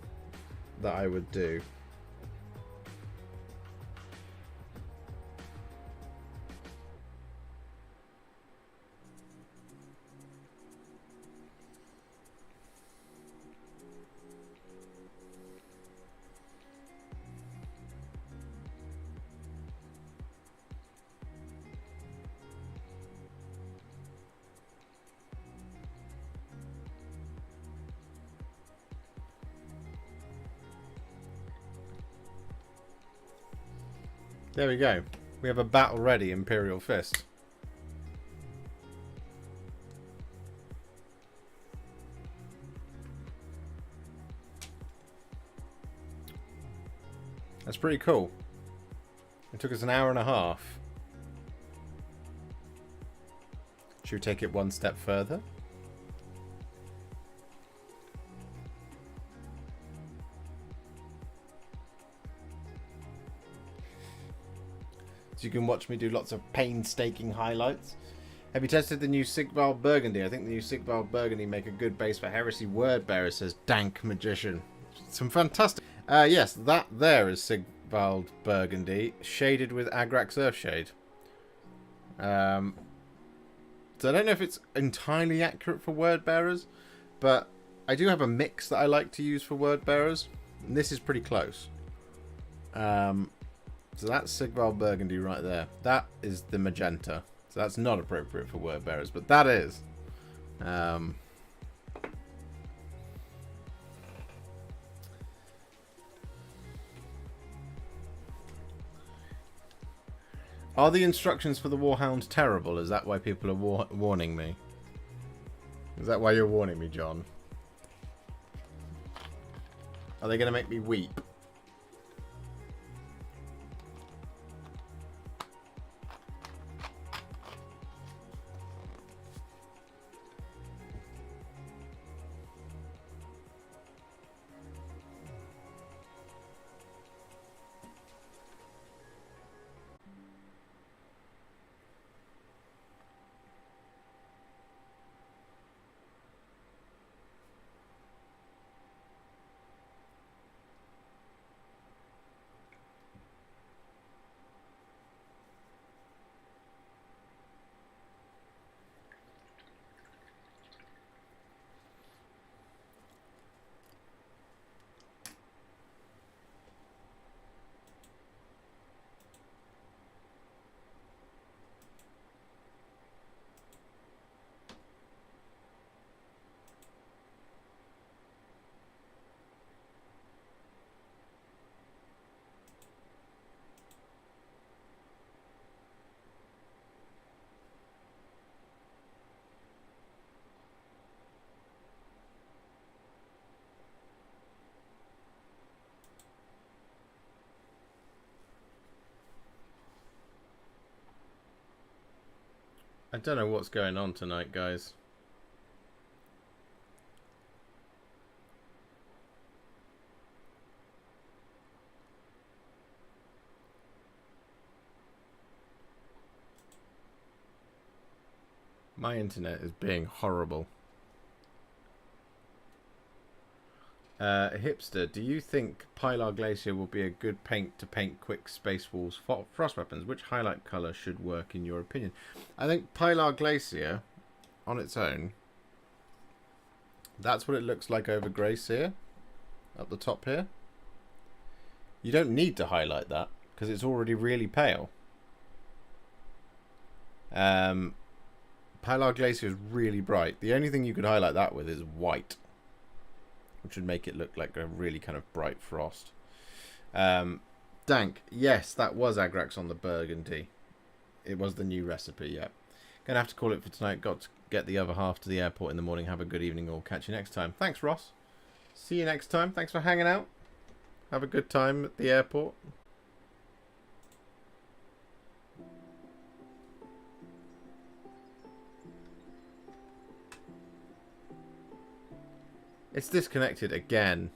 that I would do. There we go. We have a battle-ready Imperial Fist. That's pretty cool. It took us an hour and a half. Should we take it one step further? So you can watch me do lots of painstaking highlights. Have you tested the new Sigval Burgundy? I think the new Sigval Burgundy make a good base for Heresy Wordbearer, says Dank Magician. Some fantastic... yes, that there is Sigval Burgundy, shaded with Agrax Earthshade. So I don't know if it's entirely accurate for Wordbearers, but I do have a mix that I like to use for Wordbearers, and this is pretty close. So that's Sigval Burgundy right there. That is the magenta. So that's not appropriate for word bearers, but that is. Are the instructions for the Warhound terrible? Is that why people are warning me? Is that why you're warning me, John? Are they going to make me weep? I don't know what's going on tonight, guys. My internet is being horrible. Hipster, do you think Pilar Glacier will be a good paint to paint quick space walls for frost weapons? Which highlight colour should work in your opinion? I think Pilar Glacier, on its own, that's what it looks like over Grey Seer, up the top here. You don't need to highlight that, because it's already really pale. Pilar Glacier is really bright. The only thing you could highlight that with is white, which would make it look like a really kind of bright frost. Dank, yes, that was Agrax on the Burgundy. It was the new recipe, yeah. Gonna have to call it for tonight. Got to get the other half to the airport in the morning. Have a good evening, or catch you next time. Thanks, Ross. See you next time. Thanks for hanging out. Have a good time at the airport. It's disconnected again.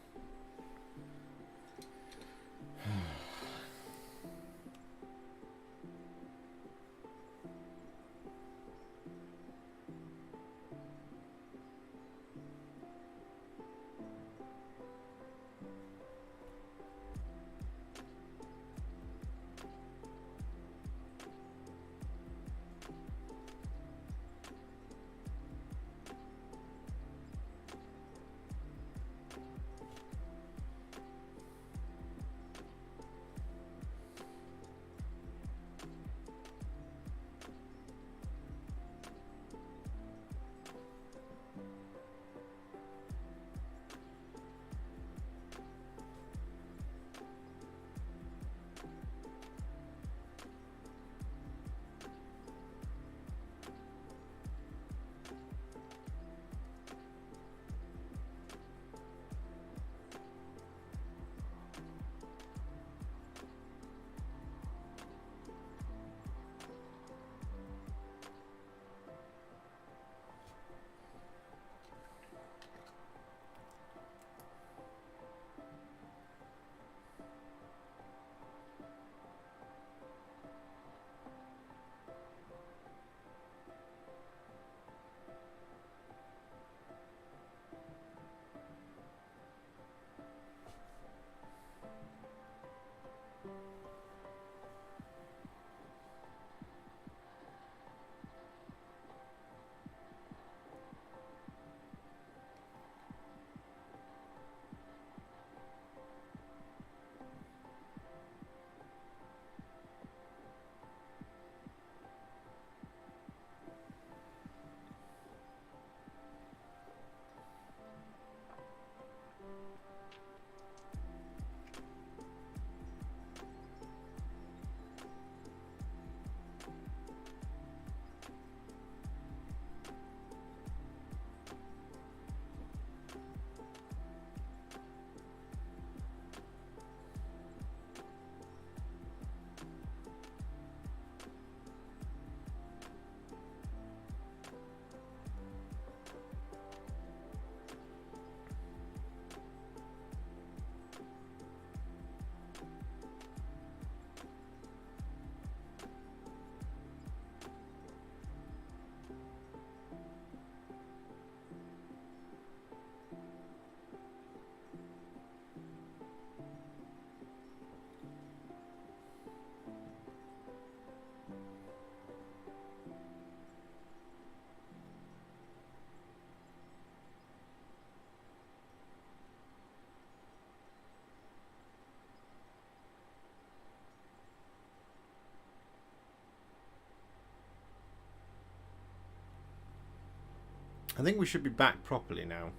I think we should be back properly now.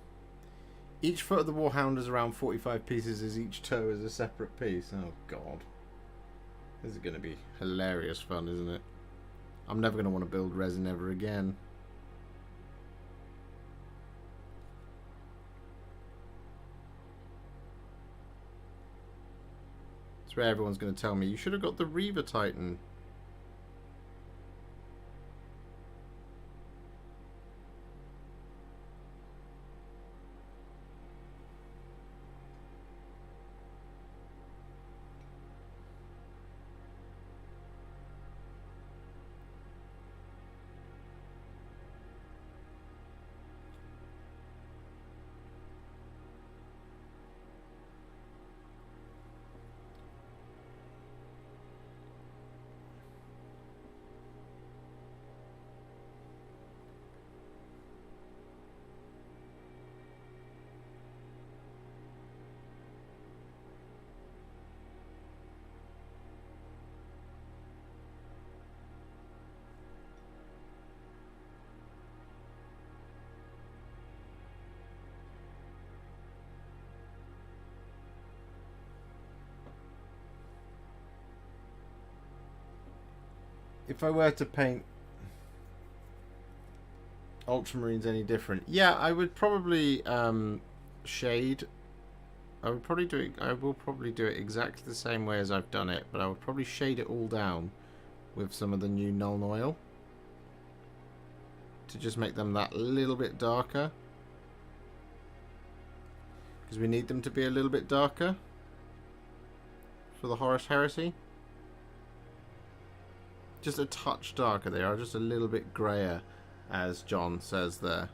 Each foot of the Warhound is around 45 pieces, as each toe is a separate piece. Oh god. This is going to be hilarious fun, isn't it? I'm never going to want to build resin ever again. That's where everyone's going to tell me, you should have got the Reaver Titan. If I were to paint Ultramarines any different, yeah, I would probably shade. I will probably do it exactly the same way as I've done it, but I would probably shade it all down with some of the new Nuln Oil to just make them that little bit darker, because we need them to be a little bit darker for the Horus Heresy. Just a touch darker. They are just a little bit grayer, as John says there.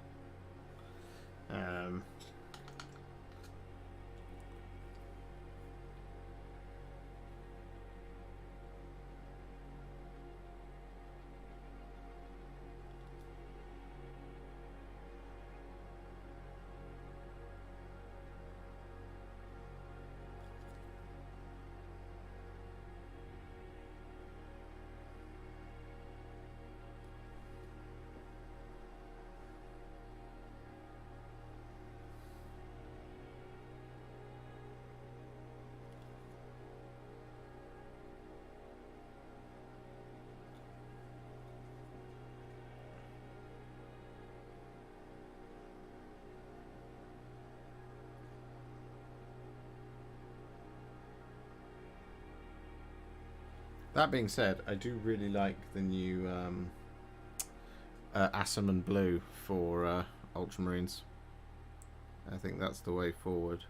That being said, I do really like the new Assaman Blue for Ultramarines. I think that's the way forward.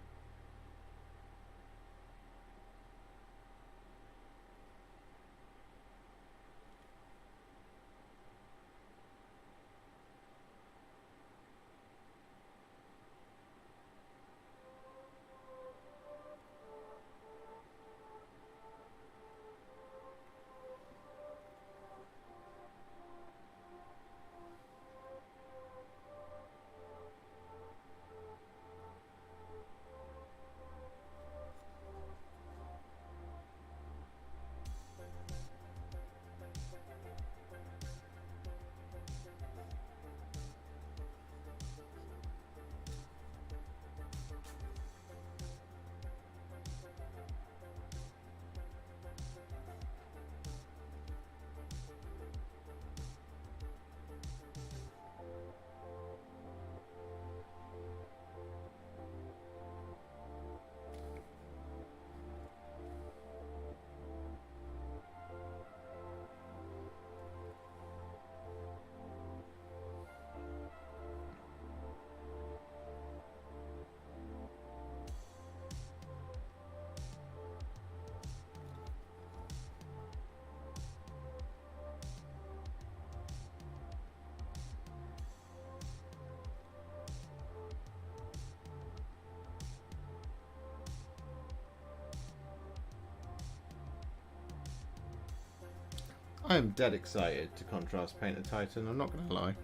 I am dead excited to contrast paint a Titan, I'm not going to lie.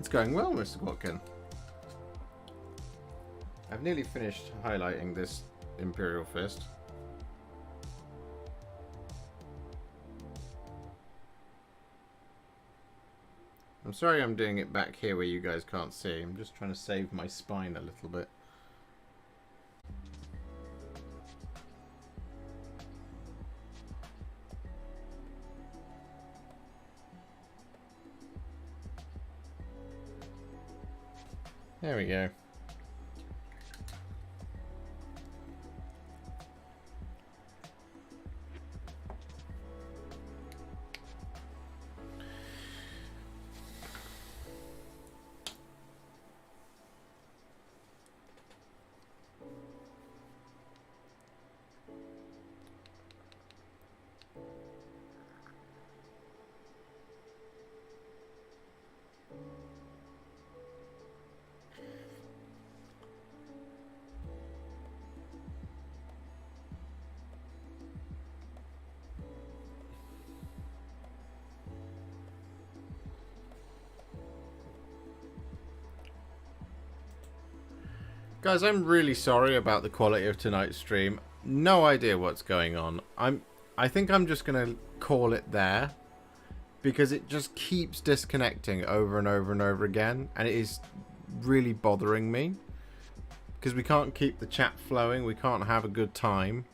It's going well, Mr. Watkin. I've nearly finished highlighting this Imperial Fist. I'm sorry I'm doing it back here where you guys can't see. I'm just trying to save my spine a little bit. There we go. Guys, I'm really sorry about the quality of tonight's stream. No idea what's going on. I think I'm just going to call it there because it just keeps disconnecting over and over and over again, and it is really bothering me because we can't keep the chat flowing. We can't have a good time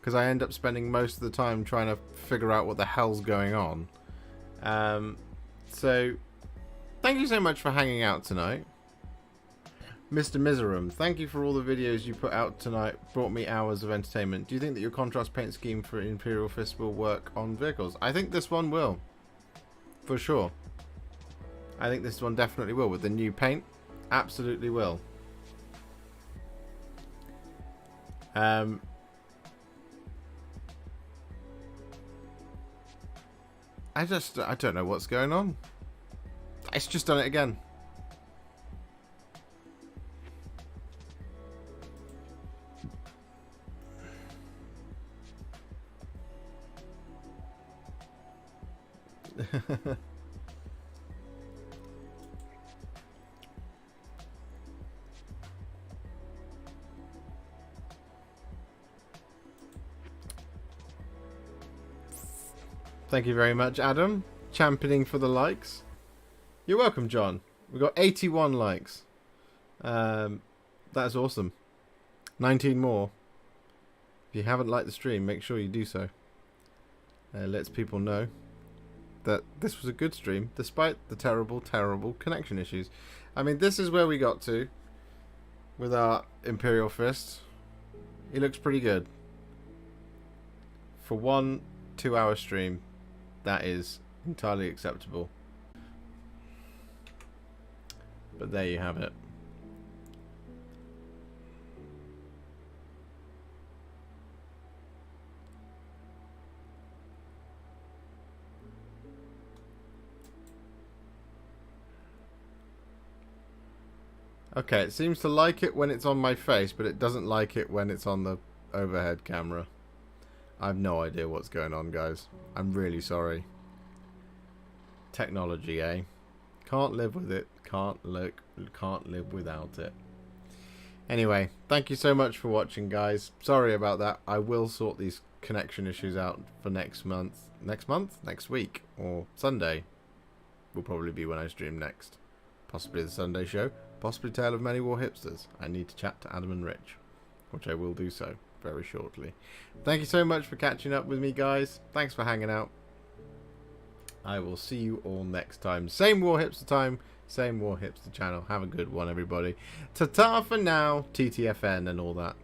because I end up spending most of the time trying to figure out what the hell's going on. So thank you so much for hanging out tonight. Mr. Miserum, thank you for all the videos you put out tonight. Brought me hours of entertainment. Do you think that your contrast paint scheme for Imperial Fist will work on vehicles? I think this one will. For sure. I think this one definitely will. With the new paint, absolutely will. I don't know what's going on. It's just done it again. Thank you very much, Adam. Championing for the likes. You're welcome, John. We've got 81 likes. That's awesome. 19 more. If you haven't liked the stream, make sure you do so. Lets people know that this was a good stream, despite the terrible, terrible connection issues. I mean, this is where we got to with our Imperial Fist. He looks pretty good. For 1 2-hour stream, that is entirely acceptable. But there you have it. Okay, it seems to like it when it's on my face, but it doesn't like it when it's on the overhead camera. I have no idea what's going on, guys. I'm really sorry. Technology, eh? Can't live with it. Can't live without it. Anyway, thank you so much for watching, guys. Sorry about that. I will sort these connection issues out for next month. Next week. Or Sunday will probably be when I stream next. Possibly the Sunday show. Possibly Tale of Many Warhipsters. I need to chat to Adam and Rich, which I will do so very shortly. Thank you so much for catching up with me, guys. Thanks for hanging out. I will see you all next time. Same Warhipster time, same Warhipster channel. Have a good one, everybody. Ta-ta for now. TTFN and all that.